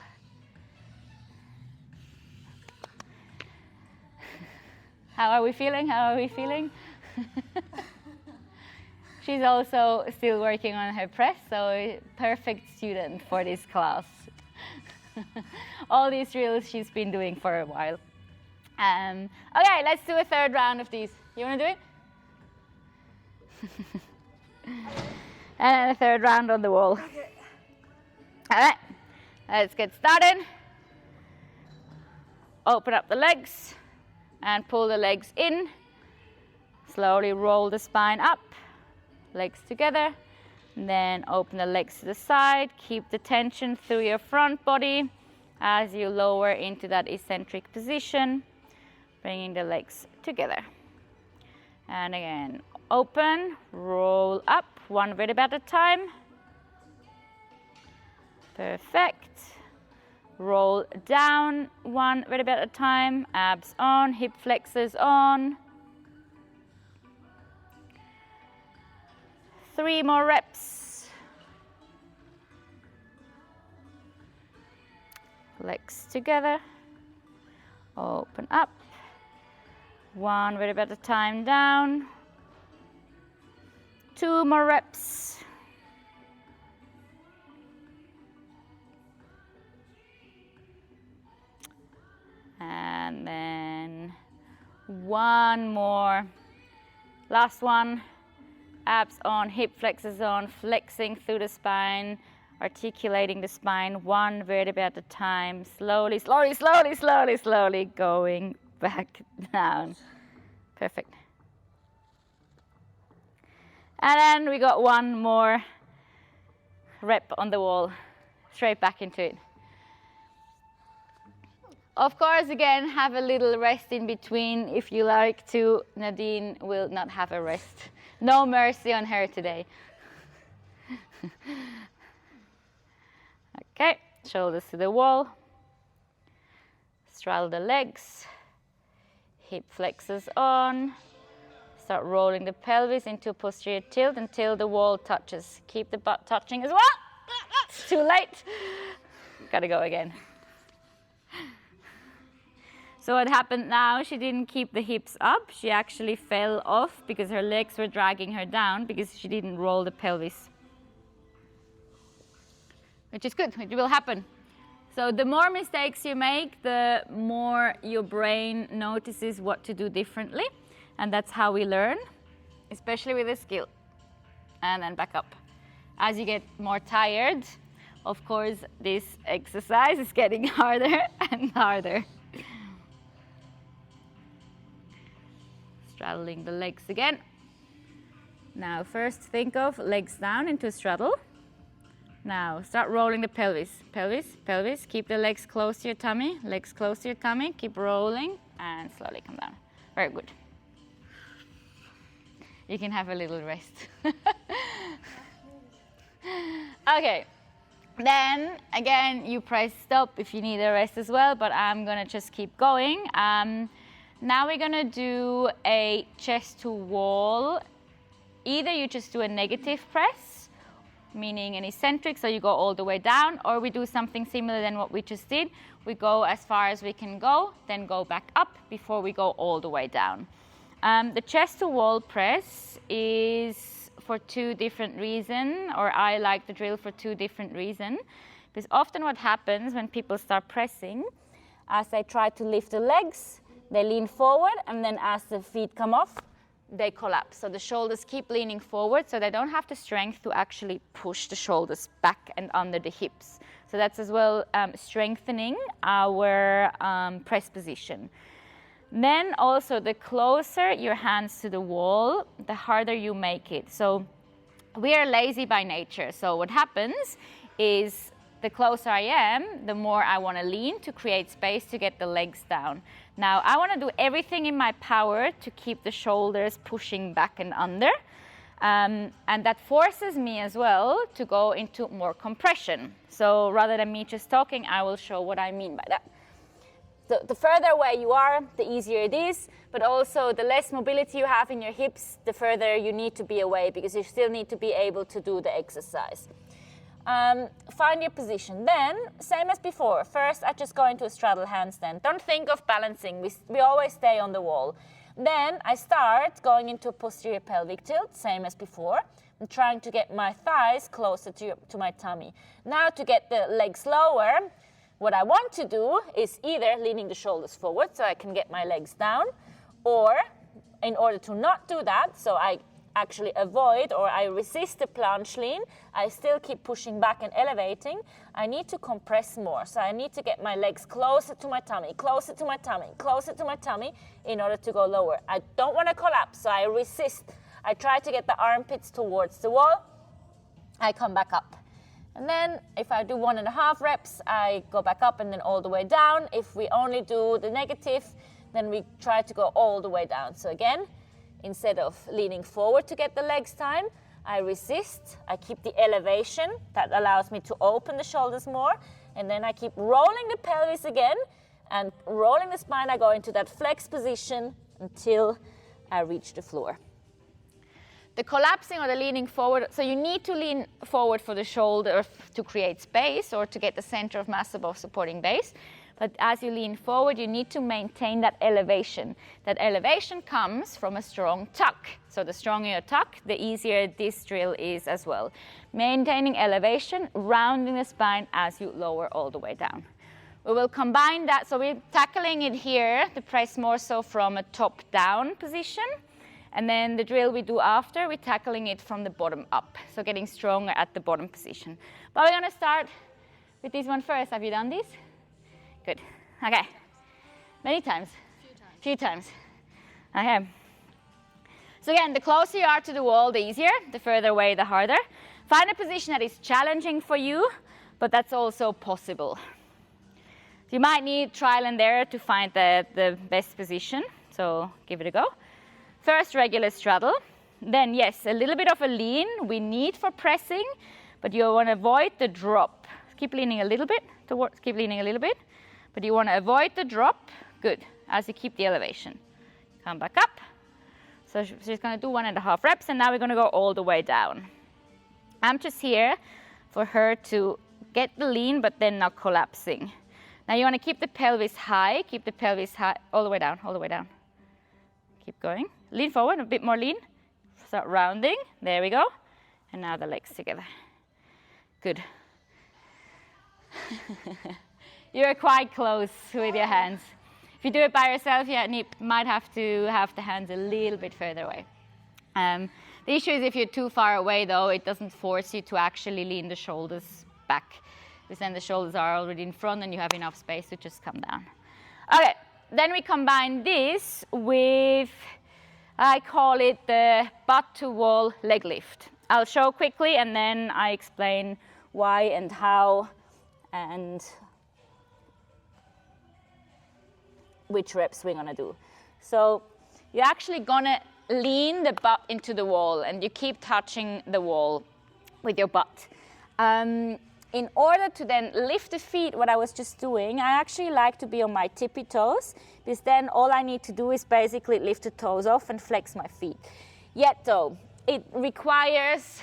S1: How are we feeling? How are we feeling? She's also still working on her press, so a perfect student for this class. All these drills she's been doing for a while. Okay, let's do a 3rd round of these. You want to do it? And a 3rd round on the wall. Okay. All right, let's get started. Open up the legs and pull the legs in. Slowly roll the spine up, legs together. And then open the legs to the side. Keep the tension through your front body as you lower into that eccentric position, bringing the legs together. And again, open, roll up, 1 vertebra at a time. Perfect. Roll down, 1 vertebra at a time. Abs on, hip flexors on. 3 more reps. Legs together. Open up. 1 vertebra at a time down. 2 more reps. And then 1 more. Last one. Abs on, hip flexors on, flexing through the spine, articulating the spine 1 vertebra at a time. Slowly, slowly, slowly, slowly, slowly going back down. Perfect. And then we got 1 more rep on the wall. straight back into it. Of course, again, have a little rest in between if you like to. Nadine will not have a rest. No mercy on her today. Okay, shoulders to the wall. Straddle the legs. Hip flexors on. Start rolling the pelvis into a posterior tilt until the wall touches. Keep the butt touching as well. It's too late. Gotta go again. So what happened now, she didn't keep the hips up. She actually fell off because her legs were dragging her down because she didn't roll the pelvis. Which is good, it will happen. So the more mistakes you make, the more your brain notices what to do differently. And that's how we learn, especially with a skill. And then back up. As you get more tired, of course, this exercise is getting harder and harder. Straddling the legs again. Now first think of legs down into a straddle. Now start rolling the pelvis. Pelvis, pelvis. Keep the legs close to your tummy. Legs close to your tummy. Keep rolling and slowly come down. Very good. You can have a little rest. Okay. Then again, you press stop if you need a rest as well, but I'm gonna just keep going. Now we're gonna do a chest to wall. Either you just do a negative press, meaning an eccentric, so you go all the way down, or we do something similar than what we just did. We go as far as we can go, then go back up before we go all the way down. The chest to wall press is for two different reasons, or I like the drill for two different reasons. Because often what happens when people start pressing, as they try to lift the legs, they lean forward, and then as the feet come off, they collapse. So the shoulders keep leaning forward, so they don't have the strength to actually push the shoulders back and under the hips. So that's as well strengthening our press position. Then also, the closer your hands to the wall, the harder you make it. So we are lazy by nature. So what happens is the closer I am, the more I want to lean to create space to get the legs down. Now, I want to do everything in my power to keep the shoulders pushing back and under. And that forces me as well to go into more compression. So rather than me just talking, I will show what I mean by that. The further away you are, the easier it is, but also the less mobility you have in your hips, the further you need to be away, because you still need to be able to do the exercise. Find your position. Then, same as before, first I just go into a straddle handstand. Don't think of balancing, we always stay on the wall. Then I start going into a posterior pelvic tilt, same as before. I'm trying to get my thighs closer to my tummy. Now to get the legs lower, what I want to do is either leaning the shoulders forward so I can get my legs down, or in order to not do that, so I actually avoid or I resist the plunge lean, I still keep pushing back and elevating, I need to compress more. So I need to get my legs closer to my tummy, closer to my tummy, closer to my tummy in order to go lower. I don't want to collapse, so I resist. I try to get the armpits towards the wall, I come back up. And then if I do 1.5 reps, I go back up and then all the way down. If we only do the negative, then we try to go all the way down. So again, instead of leaning forward to get the legs down, I resist. I keep the elevation. That allows me to open the shoulders more. And then I keep rolling the pelvis again and rolling the spine. I go into that flex position until I reach the floor. The collapsing or the leaning forward, so you need to lean forward for the shoulder to create space or to get the center of mass above supporting base. But as you lean forward, you need to maintain that elevation. That elevation comes from a strong tuck. So the stronger your tuck, the easier this drill is as well. Maintaining elevation, rounding the spine as you lower all the way down. We will combine that, so we're tackling it here, the press more so from a top-down position. And then the drill we do after, we're tackling it from the bottom up. So getting stronger at the bottom position. But we're gonna start with this one first. Have you done this? Good. Okay. Many times? Few times. Okay. So again, the closer you are to the wall, the easier. The further away, the harder. Find a position that is challenging for you. but that's also possible. You might need trial and error to find the best position, so give it a go. First, regular straddle. Then, yes, a little bit of a lean we need for pressing, but you want to avoid the drop. Keep leaning a little bit towards, keep leaning a little bit, but you want to avoid the drop. Good, as you keep the elevation. Come back up. So she's going to do 1.5 reps, and now we're going to go all the way down. I'm just here for her to get the lean, but then not collapsing. Now you want to keep the pelvis high, all the way down, all the way down. Keep going. Lean forward, a bit more lean. Start rounding, there we go. And now the legs together. Good. You're quite close with your hands. If you do it by yourself, you might have to have the hands a little bit further away. The issue is if you're too far away, though, it doesn't force you to actually lean the shoulders back, because then the shoulders are already in front and you have enough space to just come down. Okay, then we combine this with, I call it the butt to wall leg lift. I'll show quickly and then I explain why and how and which reps we're gonna do. So you're actually gonna lean the butt into the wall and you keep touching the wall with your butt. In order to then lift the feet, what I was just doing, I actually like to be on my tippy toes, because then all I need to do is basically lift the toes off and flex my feet. Yet though, it requires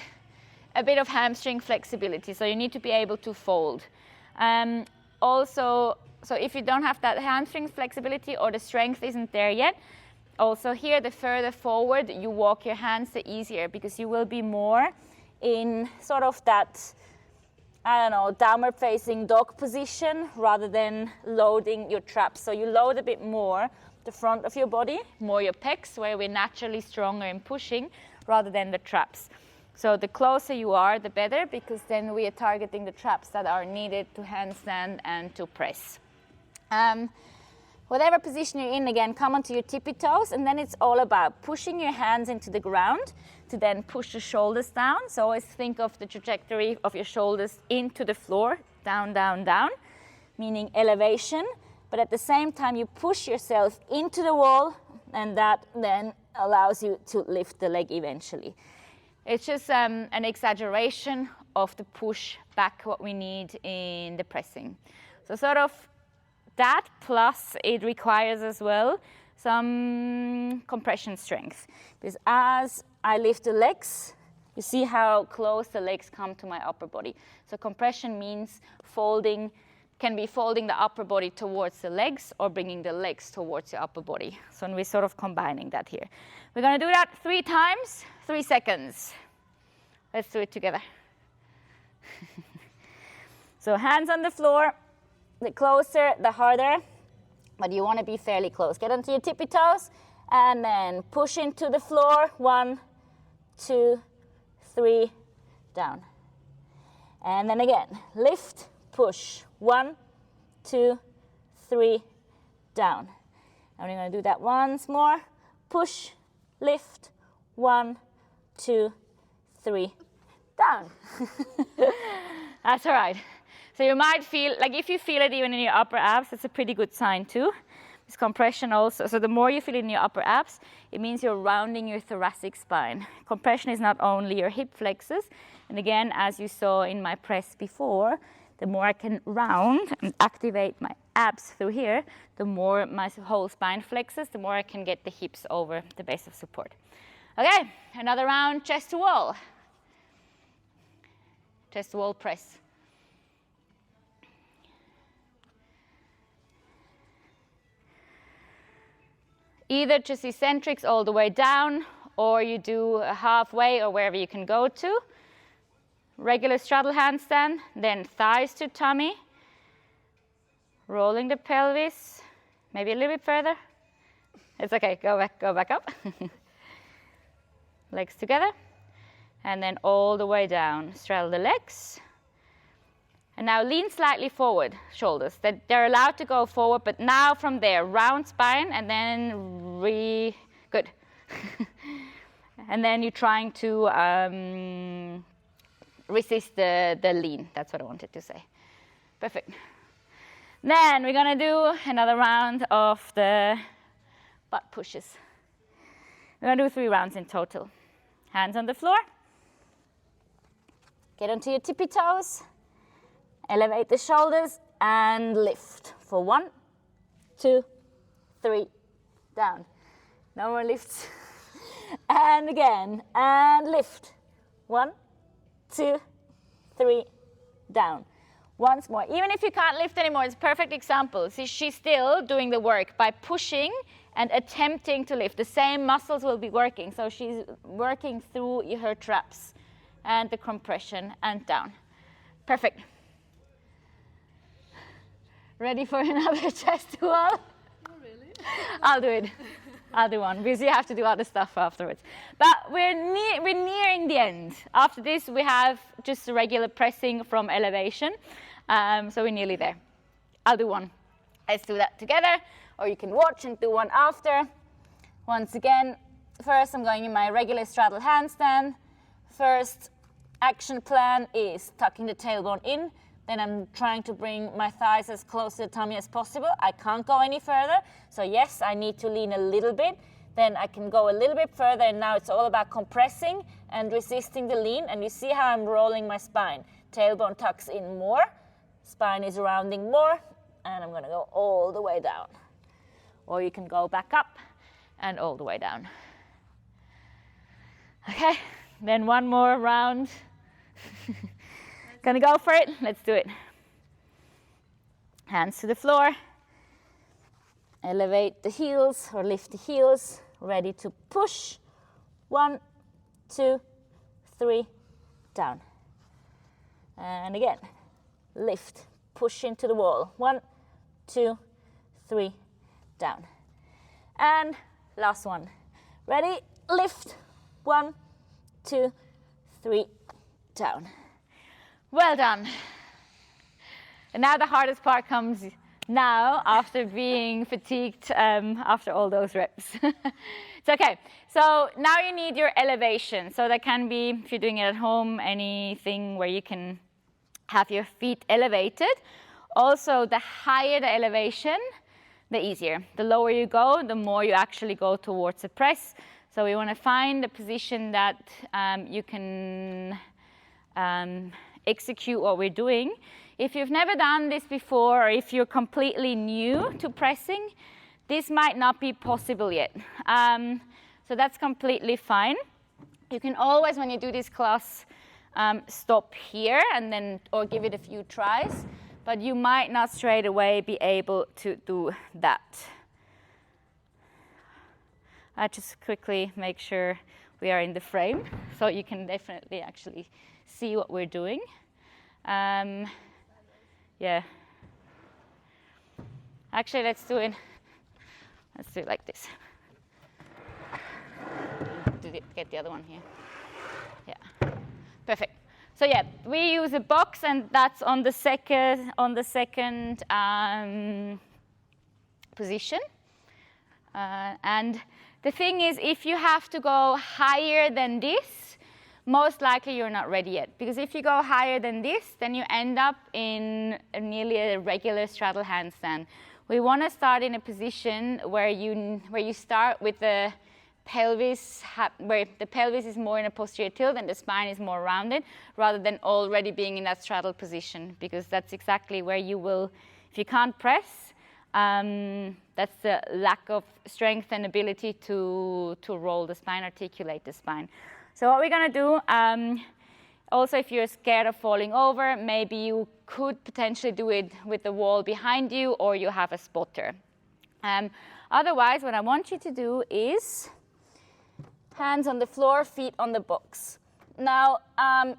S1: a bit of hamstring flexibility, so you need to be able to fold. Also, so if you don't have that hamstring flexibility or the strength isn't there yet, also here, the further forward you walk your hands, the easier, because you will be more in sort of that, I don't know, downward facing dog position rather than loading your traps. So you load a bit more the front of your body, more your pecs, where we're naturally stronger in pushing, rather than the traps. So the closer you are, the better, because then we are targeting the traps that are needed to handstand and to press. Whatever position you're in, again, come onto your tippy toes, and then it's all about pushing your hands into the ground to then push the shoulders down. So always think of the trajectory of your shoulders into the floor, down, down, down, meaning elevation. But at the same time, you push yourself into the wall, and that then allows you to lift the leg eventually. It's just an exaggeration of the push back, what we need in the pressing. So sort of that, plus it requires as well some compression strength, because as I lift the legs, you see how close the legs come to my upper body. So compression means folding, can be folding the upper body towards the legs or bringing the legs towards the upper body. So we're sort of combining that here. We're going to do that 3 times, 3 seconds. Let's do it together. So hands on the floor. The closer, the harder, but you want to be fairly close. Get onto your tippy toes and then push into the floor. 1, 2, 3, down. And then again, lift, push. 1, 2, 3, down. And we're going to do that once more. Push, lift, 1, 2, 3, down. That's all right. So you might feel, like if you feel it even in your upper abs, that's a pretty good sign too. This compression also, so the more you feel it in your upper abs, it means you're rounding your thoracic spine. Compression is not only your hip flexors, and again, as you saw in my press before, the more I can round and activate my abs through here, the more my whole spine flexes, the more I can get the hips over the base of support. Okay, another round, chest to wall. Chest to wall press. Either just eccentrics all the way down, or you do a halfway or wherever you can go to. Regular straddle handstand, then thighs to tummy, rolling the pelvis, maybe a little bit further. It's okay, go back up. Legs together, and then all the way down. Straddle the legs. And now lean slightly forward, shoulders. They're allowed to go forward, but now from there, round spine, and then good. And then you're trying to resist the lean. That's what I wanted to say. Perfect. Then we're going to do another round of the butt pushes. We're going to do 3 rounds in total. Hands on the floor. Get onto your tippy toes. Elevate the shoulders and lift for 1, 2, 3, down. No more lifts. And again, and lift. 1, 2, 3, down. Once more. Even if you can't lift anymore, it's a perfect example. See, she's still doing the work by pushing and attempting to lift. The same muscles will be working. So she's working through her traps and the compression and down. Perfect. Ready for another chest wall?
S2: Not really.
S1: I'll do it. I'll do one because you have to do other stuff afterwards. But we're nearing the end. After this, we have just regular pressing from elevation. So we're nearly there. I'll do one. Let's do that together, or you can watch and do one after. Once again, first I'm going in my regular straddle handstand. First action plan is tucking the tailbone in. Then I'm trying to bring my thighs as close to the tummy as possible. I can't go any further. So yes, I need to lean a little bit. Then I can go a little bit further, and now it's all about compressing and resisting the lean. And you see how I'm rolling my spine. Tailbone tucks in more. Spine is rounding more. And I'm going to go all the way down. Or you can go back up and all the way down. Okay, then one more round. Gonna go for it. Let's do it. Hands to the floor. Elevate the heels or lift the heels. Ready to push. 1, 2, 3, down. And again, lift, push into the wall. 1, 2, 3, down. And last one. Ready, lift. 1, 2, 3, down. Well done. And now the hardest part comes now after being fatigued after all those reps. It's okay. So now you need your elevation. So that can be, if you're doing it at home, anything where you can have your feet elevated. Also, the higher the elevation, the easier. The lower you go, the more you actually go towards a press. So we want to find a position that you can execute what we're doing. If you've never done this before, or if you're completely new to pressing, this might not be possible yet. So that's completely fine. You can always, when you do this class, stop here and then, or give it a few tries, but you might not straight away be able to do that. I just quickly make sure we are in the frame, so you can definitely actually see what we're doing. Yeah. Actually, let's do it like this. Get the other one here. Yeah. Perfect. So yeah, we use a box, and that's on the second position. And the thing is, if you have to go higher than this, most likely you're not ready yet. Because if you go higher than this, then you end up in nearly a regular straddle handstand. We want to start in a position where you start with the pelvis, where the pelvis is more in a posterior tilt and the spine is more rounded, rather than already being in that straddle position. Because that's exactly where you will, if you can't press, that's the lack of strength and ability to roll the spine, articulate the spine. So what we're going to do, also if you're scared of falling over, maybe you could potentially do it with the wall behind you, or you have a spotter. Otherwise, what I want you to do is hands on the floor, feet on the box. Now,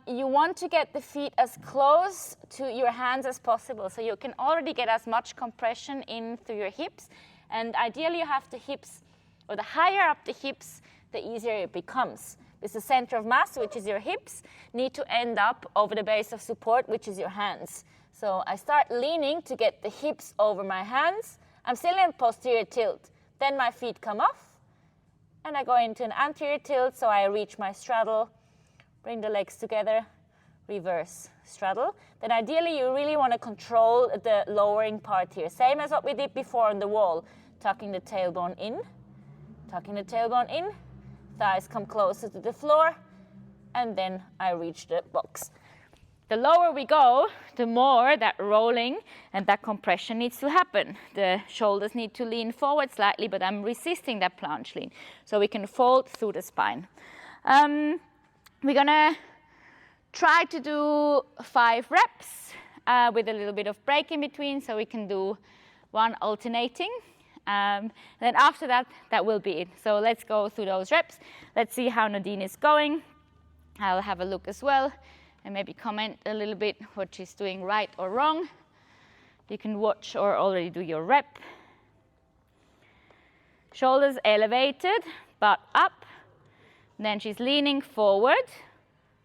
S1: you want to get the feet as close to your hands as possible, so you can already get as much compression in through your hips. And ideally, you have the hips, or the higher up the hips, the easier it becomes. Because the center of mass, which is your hips, need to end up over the base of support, which is your hands. So I start leaning to get the hips over my hands. I'm still in posterior tilt. Then my feet come off, and I go into an anterior tilt, so I reach my straddle, bring the legs together,
S2: reverse straddle. Then ideally you really want to control the lowering part here. Same as what we did before on the wall. Tucking the tailbone in, tucking the tailbone in, thighs come closer to the floor, and then I reach the box. The lower we go, the more that rolling and that compression needs to happen. The shoulders need to lean forward slightly, but I'm resisting that planche lean. So we can fold through the spine. We're gonna try to do 5 reps with a little bit of break in between, so we can do 1 alternating. Then after that, that will be it. So let's go through those reps. Let's see how Nadine is going. I'll have a look as well and maybe comment a little bit what she's doing right or wrong. You can watch or already do your rep. Shoulders elevated, butt up. Then she's leaning forward,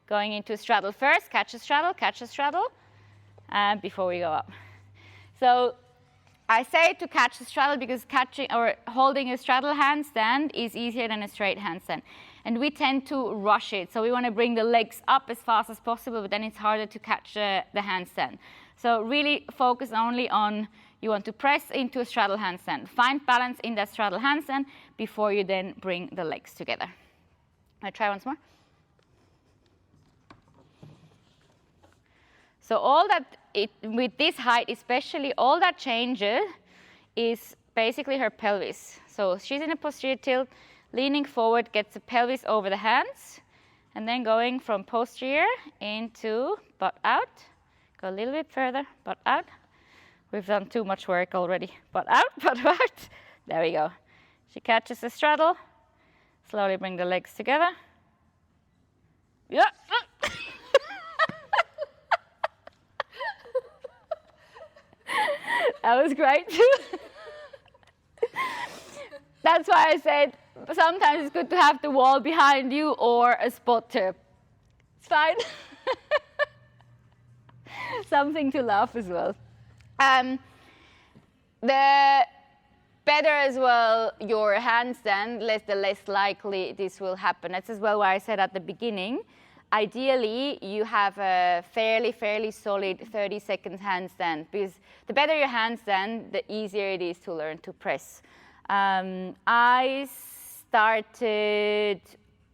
S2: going into a straddle first. Catch a straddle, before we go up. So I say to catch the straddle because catching or holding a straddle handstand is easier than a straight handstand. And we tend to rush it. So we want to bring the legs up as fast as possible, but then it's harder to catch the handstand. So really focus only on, you want to press into a straddle handstand. Find balance in that straddle handstand before you then bring the legs together. I try once more. So all that, with this height especially, all that changes is basically her pelvis. So she's in a posterior tilt, leaning forward, gets the pelvis over the hands, and then going from posterior into butt out. Go a little bit further, butt out. We've done too much work already. Butt out, butt out. There we go. She catches the straddle. Slowly bring the legs together. Yeah. That was great. That's why I said sometimes it's good to have the wall behind you or a spotter. It's fine. Something to laugh as well. The better as well your handstand, the less likely this will happen. That's as well why I said at the beginning, ideally you have a fairly solid 30 seconds handstand, because the better your handstand, the easier it is to learn to press. I started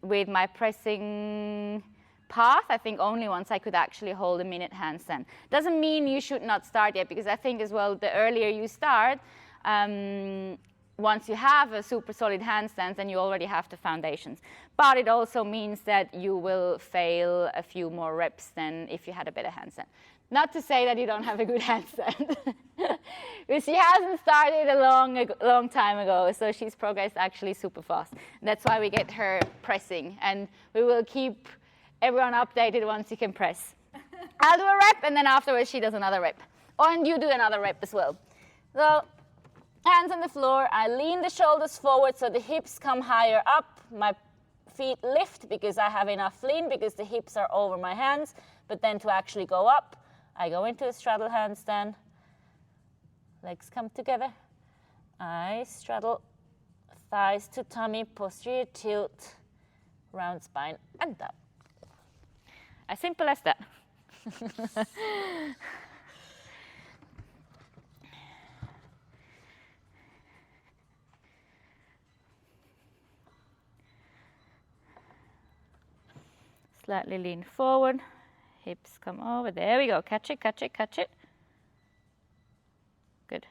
S2: with my pressing path, I think only once I could actually hold a minute handstand. Doesn't mean you should not start yet, because I think as well the earlier you start, once you have a super solid handstand, then you already have the foundations. But it also means that you will fail a few more reps than if you had a better handstand. Not to say that you don't have a good handstand, because she hasn't started a long time ago, so she's progressed actually super fast. And that's why we get her pressing, and we will keep everyone updated once you can press. I'll do a rep, and then afterwards she does another rep. And you do another rep as well. So, hands on the floor, I lean the shoulders forward so the hips come higher up. My feet lift because I have enough lean, because the hips are over my hands. But then to actually go up, I go into a straddle handstand. Legs come together. I straddle, thighs to tummy, posterior tilt, round spine, and down. As simple as that. Slightly lean forward, hips come over. There we go. Catch it, catch it, catch it. Good.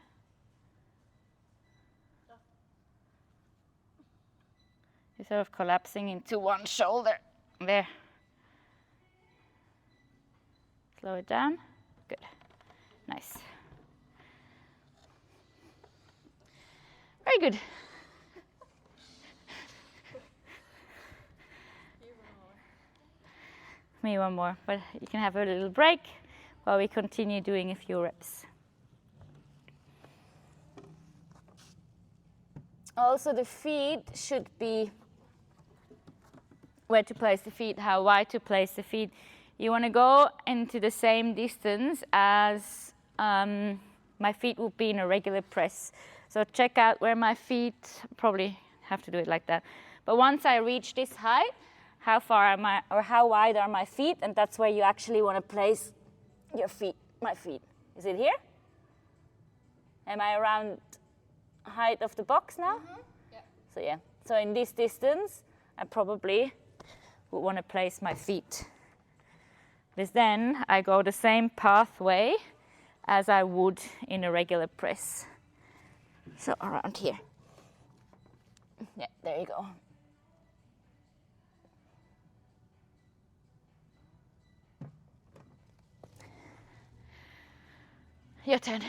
S2: You're sort of collapsing into one shoulder. There. Slow it down. Good. Nice. Very good. Me one more, but you can have a little break while we continue doing a few reps. Also, the feet should be where to place the feet, how wide to place the feet. You want to go into the same distance as my feet would be in a regular press. So check out where my feet, probably have to do it like that. But once I reach this height, how far am I, or how wide are my feet, and that's where you actually want to place your feet, my feet. Is it here? Am I around height of the box now?
S1: Mm-hmm. Yeah.
S2: So yeah, so in this distance, I probably would want to place my feet. Because then I go the same pathway as I would in a regular press. So around here. Yeah, there you go. Your turn.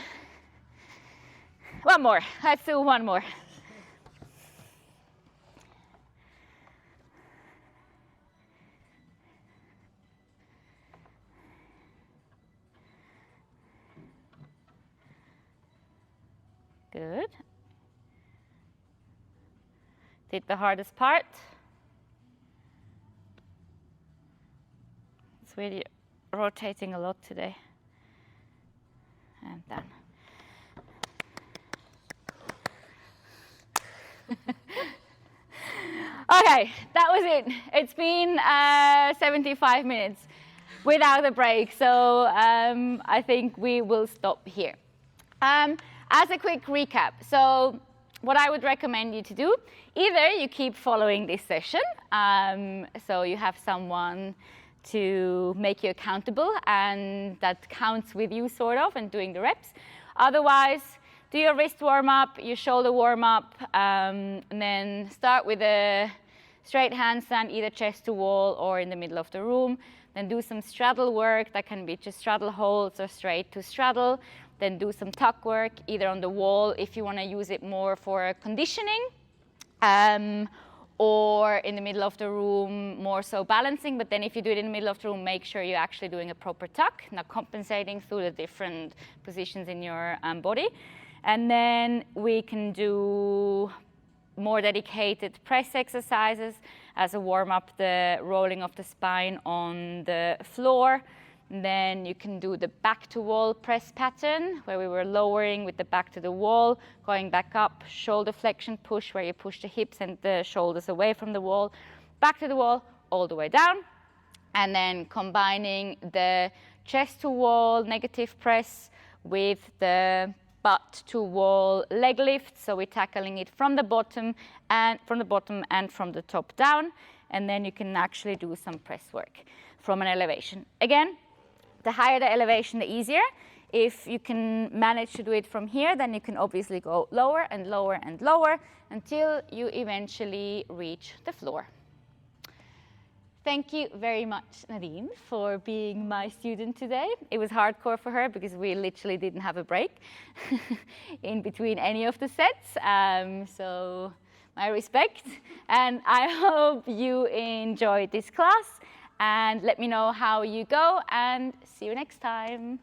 S2: One more. Let's do one more. Good. Did the hardest part. It's really rotating a lot today. And done. Okay, that was it. It's been 75 minutes without a break, so I think we will stop here. As a quick recap, so what I would recommend you to do, either you keep following this session, so you have someone to make you accountable and that counts with you sort of and doing the reps. Otherwise, do your wrist warm up, your shoulder warm up, and then start with a straight handstand, either chest to wall or in the middle of the room. Then do some straddle work, that can be just straddle holds or straight to straddle. Then do some tuck work, either on the wall if you want to use it more for conditioning, or in the middle of the room, more so balancing. But then if you do it in the middle of the room, make sure you're actually doing a proper tuck, not compensating through the different positions in your body. And then we can do more dedicated press exercises as a warm-up, the rolling of the spine on the floor. And then you can do the back-to-wall press pattern, where we were lowering with the back to the wall, going back up, shoulder flexion push, where you push the hips and the shoulders away from the wall, back to the wall, all the way down. And then combining the chest-to-wall negative press with the butt-to-wall leg lift. So we're tackling it from the bottom and from the top down. And then you can actually do some press work from an elevation. Again, the higher the elevation, the easier. If you can manage to do it from here, then you can obviously go lower and lower and lower until you eventually reach the floor. Thank you very much, Nadine, for being my student today. It was hardcore for her because we literally didn't have a break in between any of the sets. So my respect. And I hope you enjoyed this class. And let me know how you go, and see you next time.